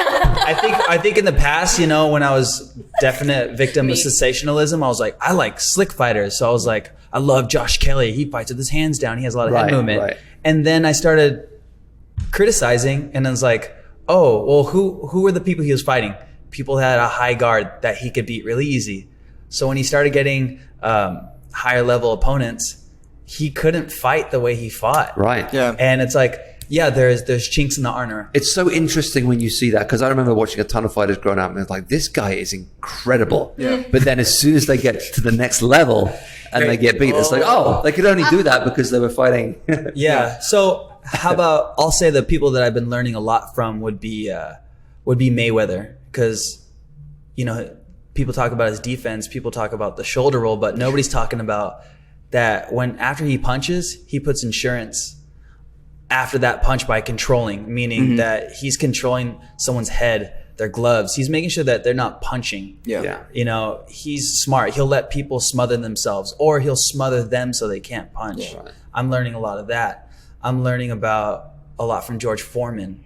I think in the past, when I was definite victim of sensationalism, I was like, I like slick fighters. So I was like, I love Josh Kelly. He fights with his hands down. He has a lot of head movement. Right. And then I started criticizing, and I was like, oh, well, who were the people he was fighting? People that had a high guard that he could beat really easy. So when he started getting higher level opponents, he couldn't fight the way he fought. Right. Yeah. And it's like, yeah, there's chinks in the armor. It's so interesting when you see that, because I remember watching a ton of fighters growing up and it's like, this guy is incredible. Yeah. But then as soon as they get to the next level and they get beat, it's like, oh, they could only do that because they were fighting. Yeah. So how about, I'll say the people that I've been learning a lot from would be Mayweather, because, people talk about his defense, people talk about the shoulder roll, but nobody's talking about that after he punches, he puts insurance after that punch by controlling, meaning that he's controlling someone's head, their gloves. He's making sure that they're not punching. Yeah. He's smart. He'll let people smother themselves, or he'll smother them so they can't punch. Yeah. I'm learning a lot of that. I'm learning about a lot from George Foreman.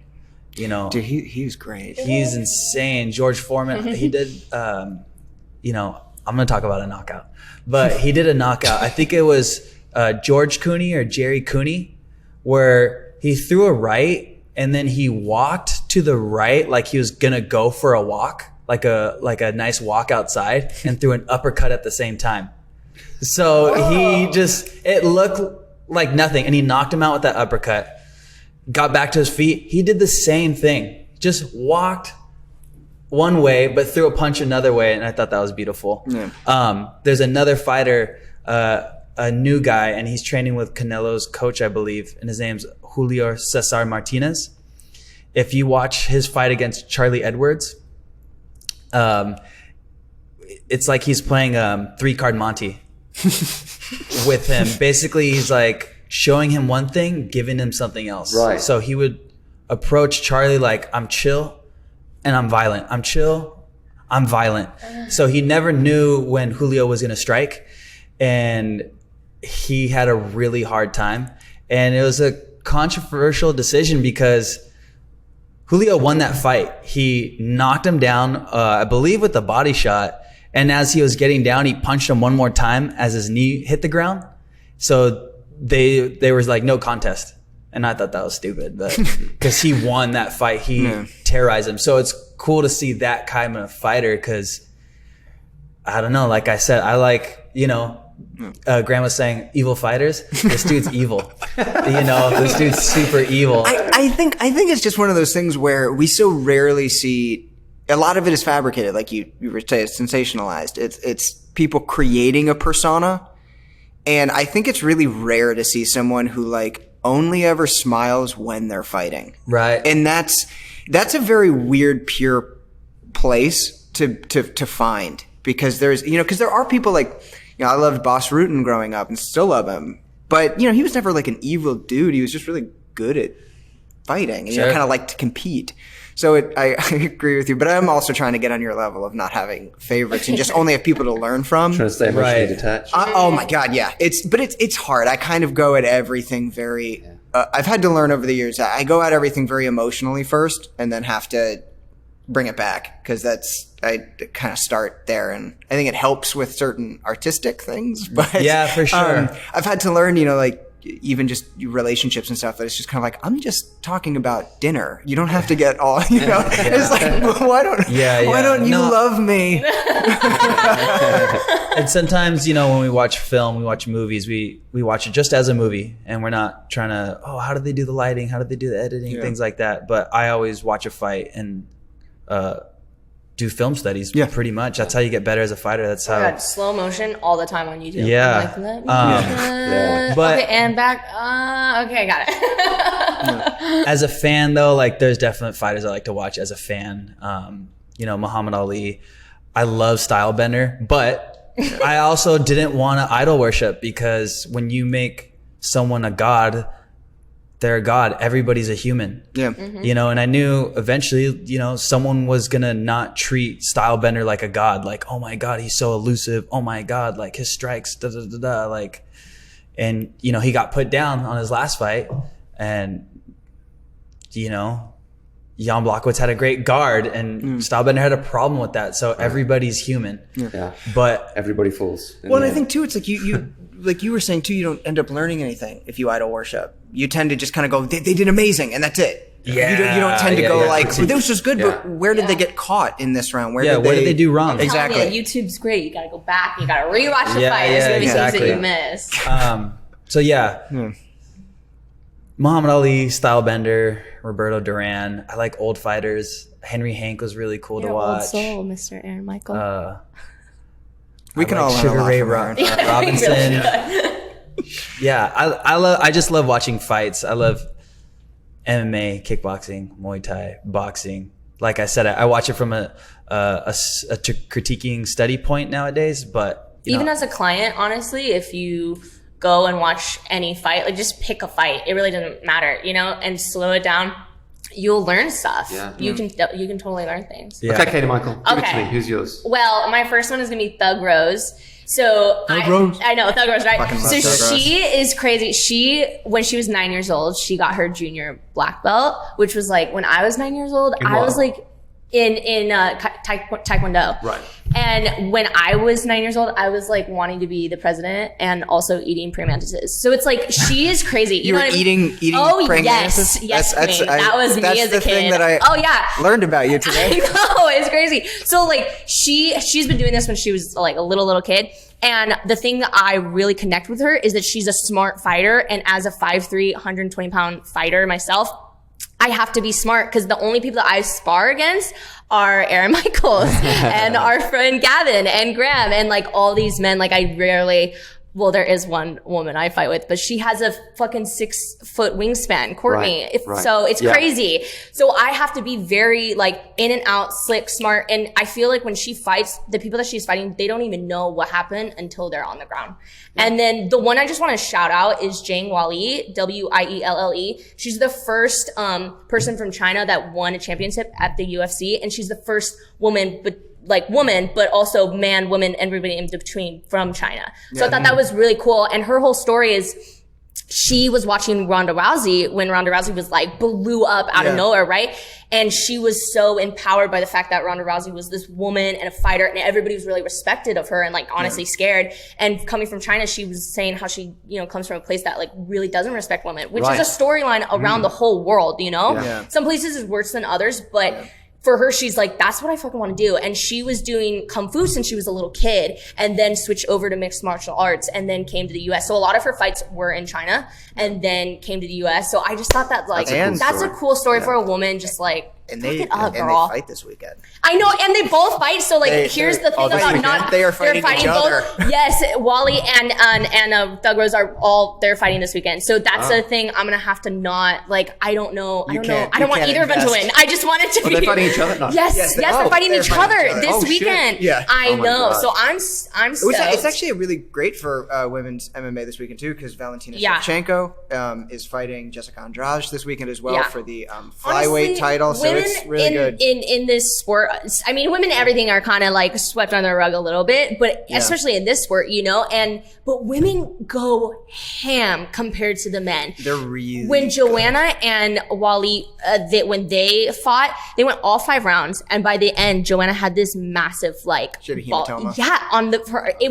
Dude, he was great. He's insane. George Foreman, he did, I'm going to talk about a knockout, but he did a knockout. I think it was George Cooney or Jerry Cooney, where he threw a right and then he walked to the right like he was going to go for a walk, like a nice walk outside, and threw an uppercut at the same time. So it looked like nothing, and he knocked him out with that uppercut. Got back to his feet. He did the same thing. Just walked one way, but threw a punch another way, and I thought that was beautiful. Yeah. There's another fighter, a new guy, and he's training with Canelo's coach, I believe, and his name's Julio Cesar Martinez. If you watch his fight against Charlie Edwards, it's like he's playing 3-card Monty with him. Basically, he's like showing him one thing, giving him something else. Right. So he would approach Charlie like, I'm chill and I'm violent. I'm chill, I'm violent. So he never knew when Julio was going to strike, and he had a really hard time. And it was a controversial decision because Julio won that fight. He knocked him down, I believe with a body shot. And as he was getting down, he punched him one more time as his knee hit the ground. So they was like, no contest. And I thought that was stupid, but because he won that fight, he terrorized him. So it's cool to see that kind of fighter because, I don't know, like I said, I like, Graham was saying evil fighters. This dude's evil. This dude's super evil. I think it's just one of those things where we so rarely see. A lot of it is fabricated, like you were saying, it's sensationalized. It's people creating a persona, and I think it's really rare to see someone who like only ever smiles when they're fighting. Right. And that's a very weird, pure place to find, because because there are people like, I loved Boss Rutan growing up and still love him, but he was never like an evil dude. He was just really good at fighting, and kind of liked to compete. So I agree with you, but I'm also trying to get on your level of not having favorites and just only have people to learn from. Trying to stay emotionally detached. Oh my God, yeah. It's hard. I kind of go at everything very. I've had to learn over the years. I go at everything very emotionally first, and then have to bring it back, because I kind of start there, and I think it helps with certain artistic things. But yeah, for sure. I've had to learn, like, even just relationships and stuff, that it's just kind of like, I'm just talking about dinner. You don't have to get all, It's like, well, why don't you love me? And sometimes, when we watch film, we watch movies, we watch it just as a movie, and we're not trying to, how did they do the lighting? How did they do the editing? Things like that. But I always watch a fight and do film studies pretty much. That's how you get better as a fighter. That's how. God, slow motion all the time on YouTube. Yeah. But okay, and back. Okay, got it. As a fan, though, like there's definite fighters I like to watch as a fan. Muhammad Ali. I love Stylebender, but I also didn't want to idol worship, because when you make someone a god, they're a god. Everybody's a human. Yeah. Mm-hmm. And I knew eventually, someone was going to not treat Stylebender like a god. Like, oh my God, he's so elusive. Oh my God, like his strikes, like, and, he got put down on his last fight, and, Jan Blachowicz had a great guard, and Stylebender had a problem with that. So everybody's human. Yeah. But everybody falls. Well, and I think too, it's like you like you were saying too, you don't end up learning anything if you idol worship. You tend to just kind of go, they did amazing, and that's it. Yeah. You don't tend to go like, this was good, but where did they get caught in this round? What did they do wrong? Exactly. You, YouTube's great. You got to go back. You got to rewatch the fight. There's going to be things that you miss. So Muhammad Ali, Stylebender, Roberto Duran. I like old fighters. Henry Hank was really cool to watch. Old soul, Mr. Aaron Michael. We can all learn Sugar a lot Ray from Aaron. Robinson. I just love watching fights. I love MMA, kickboxing, Muay Thai, boxing. Like I said, I watch it from a critiquing study point nowadays. But even as a client, honestly, if you go and watch any fight, like just pick a fight. It really doesn't matter, and slow it down. You'll learn stuff. Yeah. You can totally learn things. Yeah. Okay, Katie-Michal, give it to me. Who's yours? Well, my first one is gonna be Thug Rose. So I know Thug Rose, right? So she is crazy. When she was 9 years old, she got her junior black belt, which was like when I was 9 years old. I was like in Taekwondo. Right. And when I was 9 years old, I was like wanting to be the president and also eating praying mantises. So it's like, she is crazy. You were eating praying mantises? Yes, that was me as a kid. That's the thing that I learned about you today. I know, it's crazy. So like she's been doing this when she was like a little kid. And the thing that I really connect with her is that she's a smart fighter. And as a 5'3", 120-pound fighter myself, I have to be smart because the only people that I spar against are Aaron Michaels and our friend Gavin and Graham and like all these men. Like I rarely, well, there is one woman I fight with, but she has a fucking 6-foot wingspan, Courtney. So it's crazy. So I have to be very like in and out, slick, smart. And I feel like when she fights, the people that she's fighting, they don't even know what happened until they're on the ground. And then the one I just want to shout out is Zhang Weili, Wielle. She's the first person from China that won a championship at the UFC. And she's the first woman, but also man, woman, everybody in between from China. So I thought that was really cool. And her whole story is she was watching Ronda Rousey when Ronda Rousey was like blew up out of nowhere, right? And she was so empowered by the fact that Ronda Rousey was this woman and a fighter and everybody was really respected of her and like honestly scared. And coming from China, she was saying how she, you know, comes from a place that like really doesn't respect women, which is a storyline around the whole world, you know? Some places is worse than others, but for her, she's like, that's what I fucking want to do. And she was doing Kung Fu since she was a little kid and then switched over to mixed martial arts and then came to the US. So a lot of her fights were in China and then came to the US. So I just thought that like, that's a cool story for a woman, just like, and they they fight this weekend. I know, and they both fight. So like, here's the thing about not they are fighting each other. Both. Yes, Wally and Thug Rose they're fighting this weekend. So that's the thing. I'm gonna have to not like. I don't know. I don't want either of them to win. I just want it to be. They're fighting each other. Yes, they're fighting each other this weekend. Yeah, I know. So I'm stoked. It's actually really great for women's MMA this weekend too, because Valentina Shevchenko is fighting Jessica Andrade this weekend as well for the flyweight title. So it's really good. In this sport, I mean, women and everything are kind of like swept under the rug a little bit, but especially in this sport, you know, but women go ham compared to the men. They're really when Joanna and Wally, when they fought, they went all 5 rounds, and by the end, Joanna had this massive like she had a hematoma. It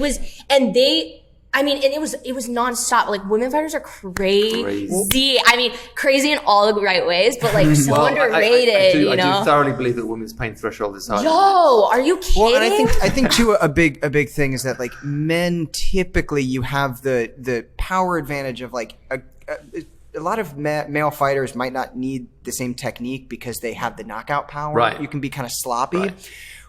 was nonstop. Like women fighters are crazy. I mean, crazy in all the right ways, but like so underrated. I do thoroughly believe that the women's pain threshold is high. Yo, are you kidding? Well, and I think too a big thing is that like men typically you have the power advantage of like a lot of male fighters might not need the same technique because they have the knockout power. Right. You can be kind of sloppy.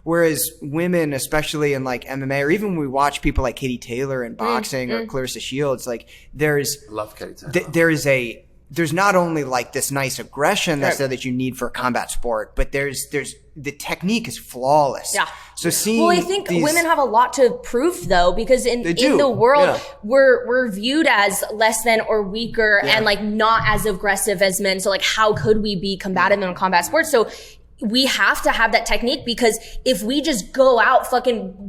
Whereas women, especially in like MMA, or even when we watch people like Katie Taylor in boxing or Clarissa Shields, like I love Katie Taylor. There's not only like this nice aggression that's there that you need for a combat sport, but there's the technique is flawless. Yeah. So I think women have a lot to prove though, because in the world we're viewed as less than or weaker and like not as aggressive as men. So like how could we be combative in combat sports? So we have to have that technique, because if we just go out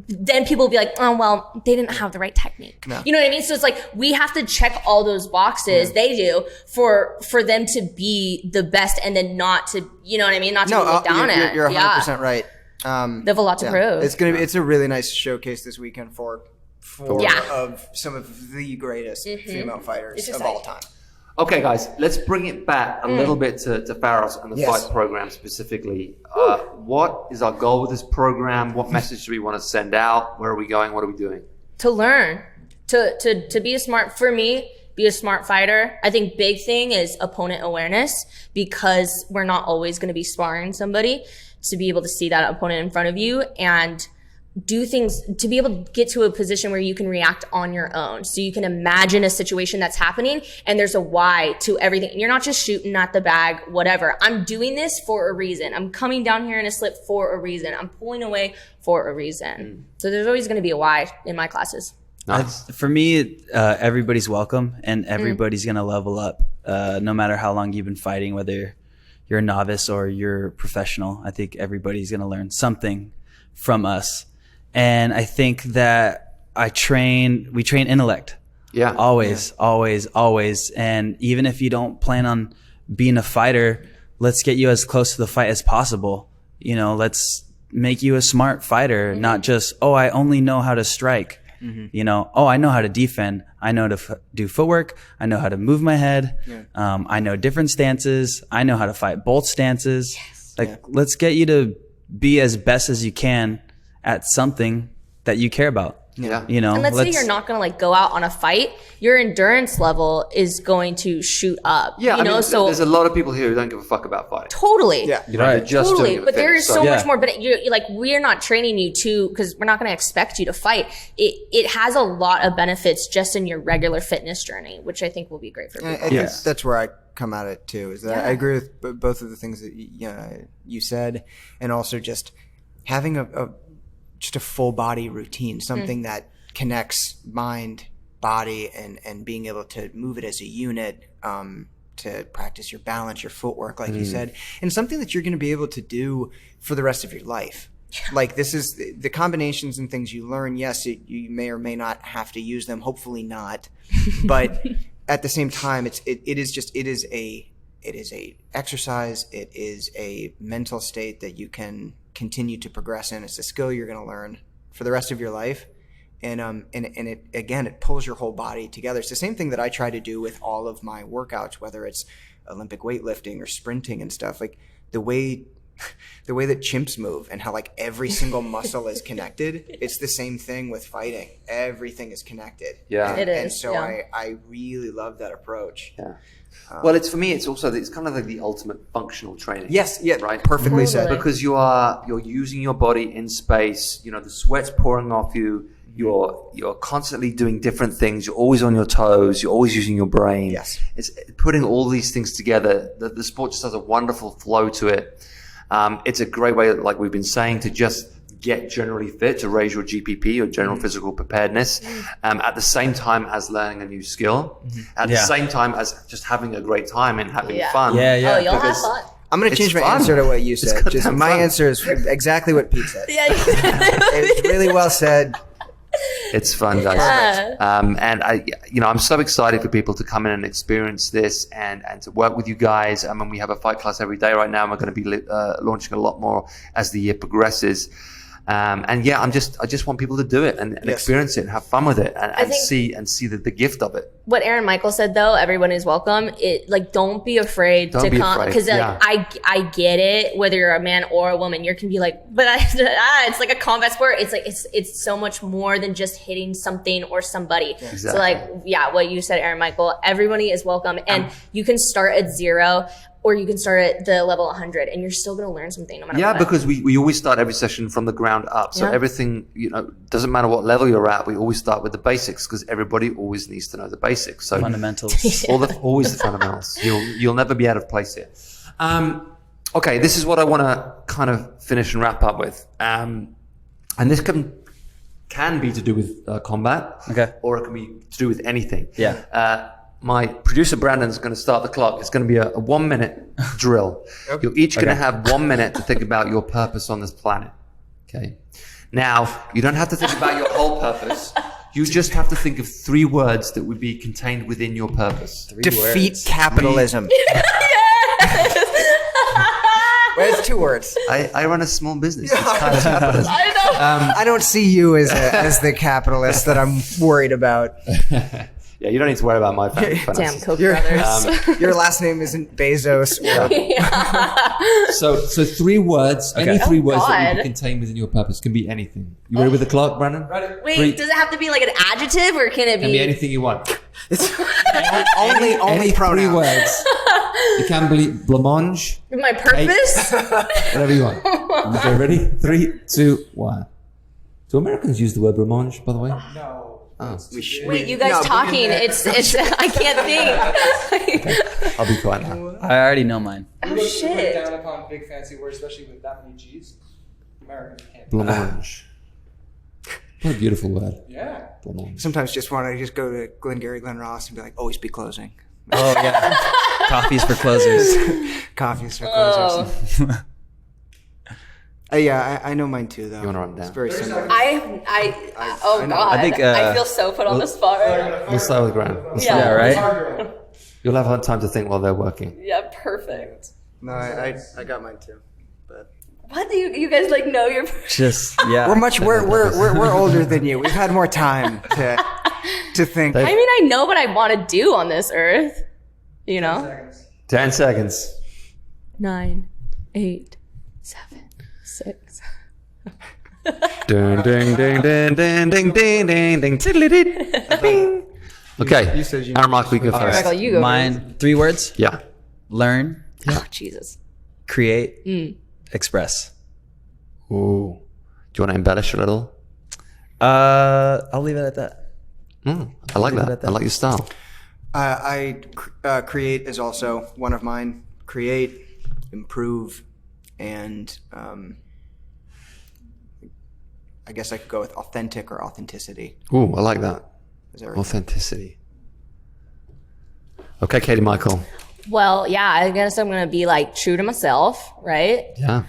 then people will be like, oh, well, they didn't have the right technique. No. You know what I mean? So it's like, we have to check all those boxes they do for them to be the best, and then not to, you know what I mean? Not to be looked down at. You're 100% right. They have a lot to prove. It's a really nice showcase this weekend for of some of the greatest female fighters of all time. Okay, guys, let's bring it back a little bit to PHAROS and the fight program specifically. What is our goal with this program? What message do we want to send out? Where are we going? What are we doing? To learn, to be be a smart fighter. I think big thing is opponent awareness, because we're not always going to be sparring somebody. To be able to see that opponent in front of you and do things, to be able to get to a position where you can react on your own. So you can imagine a situation that's happening and there's a why to everything. You're not just shooting at the bag, whatever. I'm doing this for a reason. I'm coming down here in a slip for a reason. I'm pulling away for a reason. So there's always going to be a why in my classes. Nice. For me, everybody's welcome and everybody's going to level up. No matter how long you've been fighting, whether you're a novice or you're professional, I think everybody's going to learn something from us. And I think that we train intellect. Yeah. Always. And even if you don't plan on being a fighter, let's get you as close to the fight as possible. You know, let's make you a smart fighter, not just, I only know how to strike. You know, I know how to defend. I know to do footwork. I know how to move my head. I know different stances. I know how to fight both stances. Let's get you to be as best as you can at something that you care about. Yeah. You know, And let's say you're not going to like go out on a fight, your endurance level is going to shoot up. Yeah, you know, I mean, so there's a lot of people here who don't give a fuck about fighting. totally. Yeah. You know, Right. they're just Totally, doing it but for there fitness. is so Yeah. much more. But you're like, we're not training you to, because we're not going to expect you to fight. It has a lot of benefits just in your regular fitness journey, which I think will be great for people. I think that's where I come at it too. Is that I agree with both of the things that you said, and also just having just a full body routine, something that connects mind, body, and being able to move it as a unit. To practice your balance, your footwork, like you said, and something that you're going to be able to do for the rest of your life. Like this is the combinations and things you learn. Yes, you may or may not have to use them. Hopefully not, but at the same time, it is a exercise. It is a mental state that you can continue to progress in. It's a skill you're going to learn for the rest of your life. And it again, it pulls your whole body together. It's the same thing that I try to do with all of my workouts, whether it's Olympic weightlifting or sprinting and stuff. Like the way that chimps move and how like every single muscle is connected. It's the same thing with fighting. Everything is connected. Yeah. It is, And so yeah. I really love that approach. Yeah. Well, it's for me. It's also it's kind of like the ultimate functional training. Yes. Yeah. Right. Perfectly said. Totally. Because you're using your body in space. You know, the sweat's pouring off you. You're constantly doing different things. You're always on your toes. You're always using your brain. Yes. It's putting all these things together. The sport just has a wonderful flow to it. It's a great way, like we've been saying, to just get generally fit, to raise your GPP, your general physical preparedness, at the same time as learning a new skill, at the same time as just having a great time and having fun. Yeah, yeah. Oh, you'll have Because- fun. I'm going to It's change my fun. answer to what you said. goddamn Just my fun. answer is exactly what Pete said. Yeah. It's really well said. It's fun, guys. Yeah. And I'm so excited for people to come in and experience this and to work with you guys. I mean, we have a fight class every day right now, and we're going to be launching a lot more as the year progresses. And yeah, I just want people to do it and experience it and have fun with it and see the gift of it. What Aaron Michael said though, everyone is welcome. It like don't be afraid Don't to be come afraid, because yeah. I get it whether you're a man or a woman. You can be like, but it's like a combat sport. It's like it's so much more than just hitting something or somebody. Exactly. So like what you said, Aaron Michael, everybody is welcome, and you can start at 0. Or you can start at the level 100 and you're still going to learn something no matter what. Because we always start every session from the ground up. So everything, doesn't matter what level you're at, we always start with the basics because everybody always needs to know the basics. So Fundamentals. always the fundamentals. You'll never be out of place here. Okay, this is what I want to kind of finish and wrap up with. And this can be to do with combat. Okay. Or it can be to do with anything. Yeah. My producer Brandon's going to start the clock. It's going to be a 1 minute drill. You're each going to have 1 minute to think about your purpose on this planet. Okay. Now, you don't have to think about your whole purpose. You just have to think of 3 words that would be contained within your purpose. Defeat capitalism. Well, it's 2 words. I run a small business. It's kind of capitalism. I don't see you as the capitalist that I'm worried about. Yeah, you don't need to worry about my family Damn, finances. Koch brothers. Your last name isn't Bezos. So 3 words, any 3 words that would God. be contained within your purpose can be anything. You ready with the clock, Brandon? Wait, 3. does it have to be like an adjective or can it Can be anything you want. only Any 3 pronoun. words. It can be blancmange, my purpose? whatever you want. Okay, ready? 3, 2, 1. Do Americans use the word blancmange, by the way? No. Oh, Wait, you guys talking? It's I can't think. I'll be quiet now. I already know mine. We look shit. down upon big fancy words, especially with that many G's. Americans can't. Blancmange. What a beautiful word. Yeah. Blancmange. Sometimes just want to just go to Glengarry Glen Ross and be like, always be closing. Oh, yeah. Coffees for closers. Coffees for closers. Yeah, I know mine too, though. You wanna run down? It's very similar. Oh know. God, I think, I feel so put on the spot right now. We'll start with Graham. Yeah, right? You'll have time to think while they're working. Yeah, perfect. No, I got mine too. But What do you guys like know your? Just, yeah. we're older than you. We've had more time to think. I mean, I know what I want to do on this earth. You know. Seconds. 10 seconds. 9, 8, 7, 6. Ding, ding, ding, ding, ding, ding, ding, ding, ding, tiddly-dee, bing. Okay, You said you Aaron Michael, you go Aaron first. Michael, you go. Mine, 3 words. Yeah. Learn, Oh, Jesus. create, express. Ooh. Do you want to embellish a little? I'll leave it at that. I like that. I like your style. Create is also one of mine. Create, improve, and I guess I could go with authentic or authenticity. Ooh, I like that. Is that right? Authenticity. Okay, Katie-Michal. Well, yeah, I guess I'm gonna be like true to myself, right? Yeah.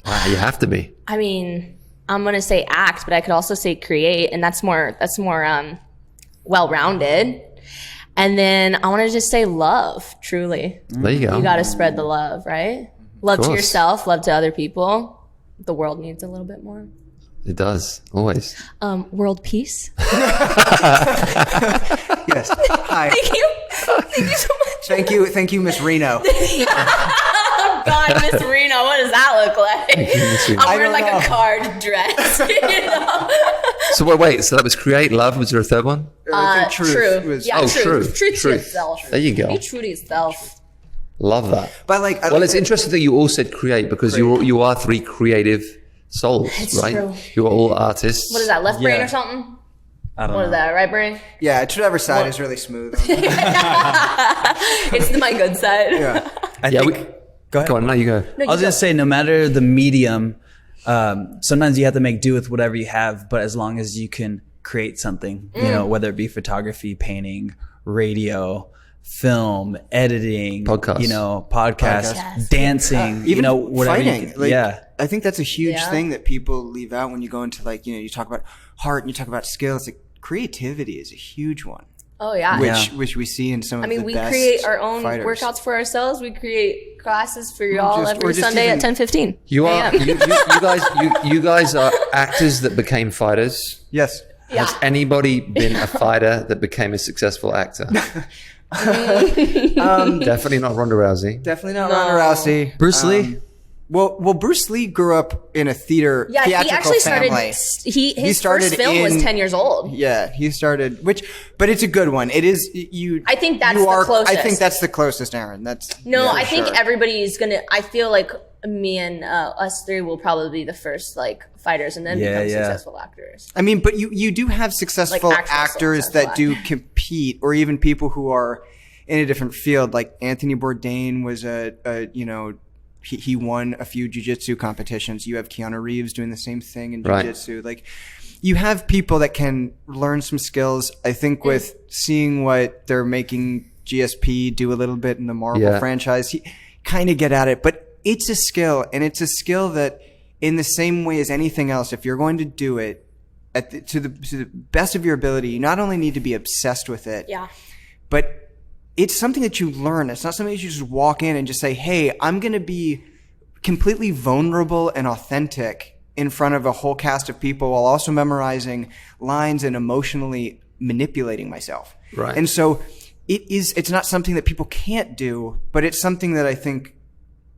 Wow, you have to be. I mean, I'm gonna say act, but I could also say create, and that's more well-rounded. And then I want to just say love, truly. There you go. You got to spread the love, right? Love to course. yourself, love to other people. The world needs a little bit more. It does, always. World peace. Yes. Hi. Thank you. Thank you so much. Thank you, Miss Reno. Oh God, Miss Reno, what does that look like? I'm wearing like a card dress. You know? So wait, so that was create, love. Was there a third one? Truth True. was- Yeah, Oh, truth. truth. Truth to Truth. yourself. There you go. Be true to yourself. Love that. But like, Well, it's interesting that you all said create because you are 3 creative souls, It's right? true. You are all artists. What is that, left brain Yeah. or something? I don't What know. is that, right brain? yeah, whichever side is really smooth. It's my good side. Yeah. Yeah, Go ahead. go on. Now you go. I was gonna say, no matter the medium, sometimes you have to make do with whatever you have. But as long as you can create something, you know, whether it be photography, painting, radio, film, editing, Podcasts. you know, podcasts, Yes. dancing, you Even know, whatever. fighting. Like, Yeah. I think that's a huge Yeah. thing that people leave out when you go into like, you talk about heart and you talk about skill. It's like creativity is a huge one, Oh yeah. which we see in some I of mean, the we best create our own fighters. workouts for ourselves. We create classes for y'all Or every just Sunday even- at 10:15. You are AM. you guys are actors that became fighters. Yes. Yeah. Has anybody been a fighter that became a successful actor? Definitely not Ronda Rousey. Definitely not No. Ronda Rousey. Bruce Lee? Well, Bruce Lee grew up in a theatrical Yeah, he actually family. started. His started first film was in- 10 years old. Yeah, he started, but it's a good one. It is you. I think that's you the are, I closest. think that's the closest, Aaron. That's No, yeah, I for think sure. everybody's gonna. I feel like me and us 3 will probably be the first like fighters, and then Yeah, become yeah. successful actors. I mean, but you do have successful Like actual actors successful that do compete, or even people who are in a different field. Like Anthony Bourdain was he won a few jiu-jitsu competitions. You have Keanu Reeves doing the same thing in Right. jiu-jitsu. Like you have people that can learn some skills. I think with seeing what they're making GSP do a little bit in the Marvel Yeah. franchise, you kind of get at it. But it's a skill, and it's a skill that in the same way as anything else, if you're going to do it to the best of your ability, you not only need to be obsessed with it, Yeah. but it's something that you learn. It's not something that you just walk in and just say, hey, I'm going to be completely vulnerable and authentic in front of a whole cast of people while also memorizing lines and emotionally manipulating myself. Right. And so it's not something that people can't do, but it's something that I think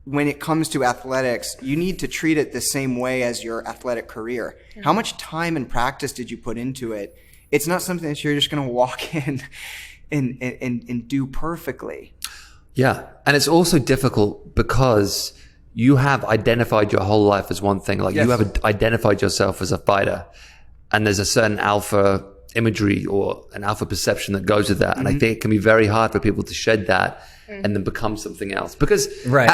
when it comes to athletics, you need to treat it the same way as your athletic career. How much time and practice did you put into it? It's not something that you're just going to walk in and do perfectly. Yeah. And it's also difficult because you have identified your whole life as one thing. Like Yes. you have identified yourself as a fighter, and there's a certain alpha imagery or an alpha perception that goes with that. And I think it can be very hard for people to shed that and then become something else. Because Right.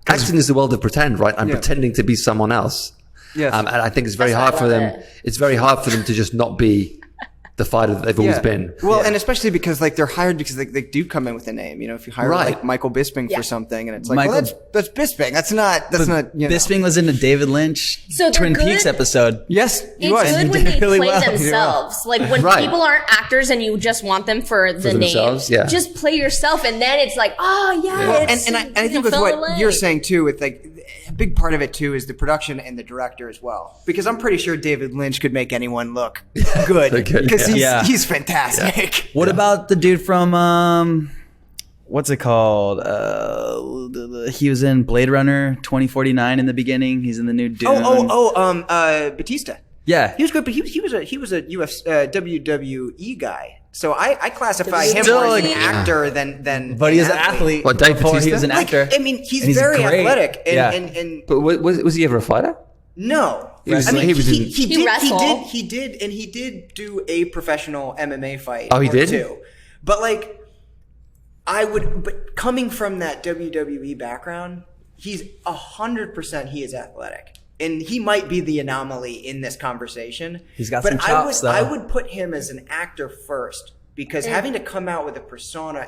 acting is the world of pretend, right? I'm pretending to be someone else. Yes. And I think it's very That's hard why I for them. love it. It's very hard for them to just not be the fighter that they've always been. Well, and especially because like they're hired because they do come in with a name. If you hire Right. like Michael Bisping Yeah. for something, and it's like, Michael- well, that's Bisping. That's not. Bisping was in a David Lynch So they're Twin good- Peaks episode. Yes, he It's was. good He when did they really play well. He did themselves. Like when Right. people aren't actors and you just want them for the themselves, name. yeah. Just play yourself, and then it's like, oh yeah. And, and I think with what you're saying too, with like a big part of it too is the production and the director as well. Because I'm pretty sure David Lynch could make anyone look good Look good, because yeah. he's fantastic. What about the dude from what's it called? He was in Blade Runner 2049 in the beginning. He's in the new Dune. Batista. Yeah. He was good, but he was a WWE guy. So I classify him Still more as an like- actor than But he was an athlete. What, Dave before he Bautista? was an Like, actor. I mean, he's And he's very great. athletic. Yeah. And But was he ever a fighter? no. He was- I mean, he was in- He wrestled. he did do a professional MMA fight. Oh, he or did? two. But like, but coming from that WWE background, he's 100% he is athletic. And he might be the anomaly in this conversation. He's got but some chops, though. I would put him as an actor first, because having to come out with a persona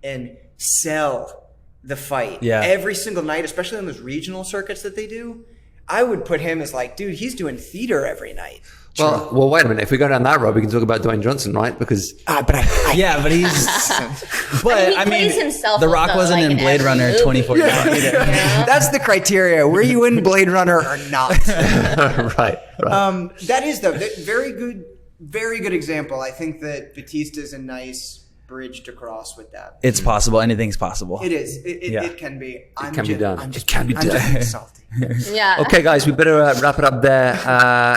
and sell the fight every single night, especially on those regional circuits that they do, I would put him as like, dude, he's doing theater every night. Well, wait a minute. If we go down that road, we can talk about Dwayne Johnson, right? Because But I Yeah, but he's. But He I mean, plays himself The up, Rock though, wasn't like, in in Blade every Runner movie. 2049 either. that's the criteria. Were you in Blade Runner or not? right. That is though very good example. I think that Batista's a nice bridge to cross with that. It's possible. Anything's possible. It is. Yeah. It can be. It can be done. I'm just, It can be I'm done. just being salty. Yeah. Okay, guys, we better wrap it up there.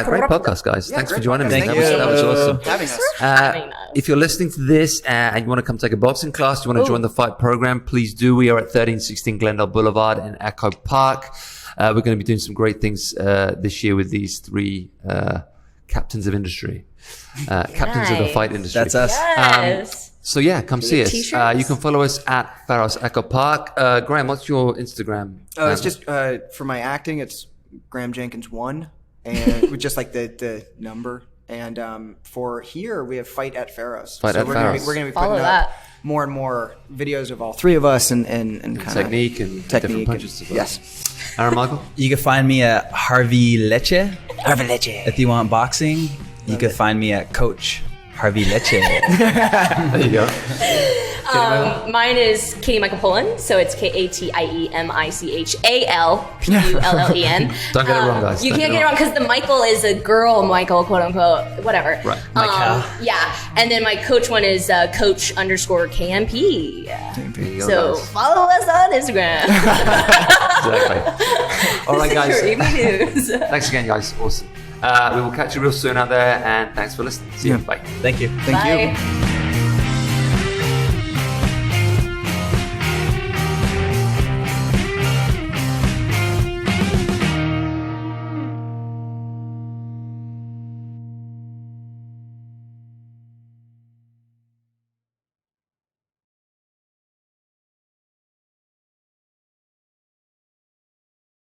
Great podcast, guys. Yeah, Thanks for great joining me. podcast. Thank That was you. awesome. Having us. Having us. If you're listening to this and you want to come take a boxing class, you want to join the fight program, please do. We are at 1316 Glendale Boulevard in Echo Park. We're going to be doing some great things this year with these three captains of industry, captains of the Nice. fight industry. That's us. Yes. So yeah, come see us. T-shirts? You can follow us at PHAROS Echo Park. Graham, what's your Instagram? Oh, it's just for my acting. It's Graham Jenkins 1, and with just like the number. And for here, we have Fight at PHAROS. Fight at we're PHAROS. We're gonna be Follow putting that. up more and more videos of all three of us and kind of technique and different punches to throw. Yes. Aaron Michael. You can find me at Harvey Leche. Harvey Leche. If you want boxing, you can find me at Coach Harvey Leche. There you go. Mine is Katie-Michal Pullen, so it's KATIEMICHALPULLEN. Don't get it wrong, guys. You Don't can't get it get it wrong because the Michael is a girl Michael, quote unquote, whatever. Right. Michael. Yeah, and then my coach one is Coach_KMP. There you go, So guys. follow us on Instagram. Exactly. All right, guys. Your evening news. Thanks again, guys. Awesome. We will catch you real soon out there, and thanks for listening. See you. Bye. Thank you. Thank you. Bye.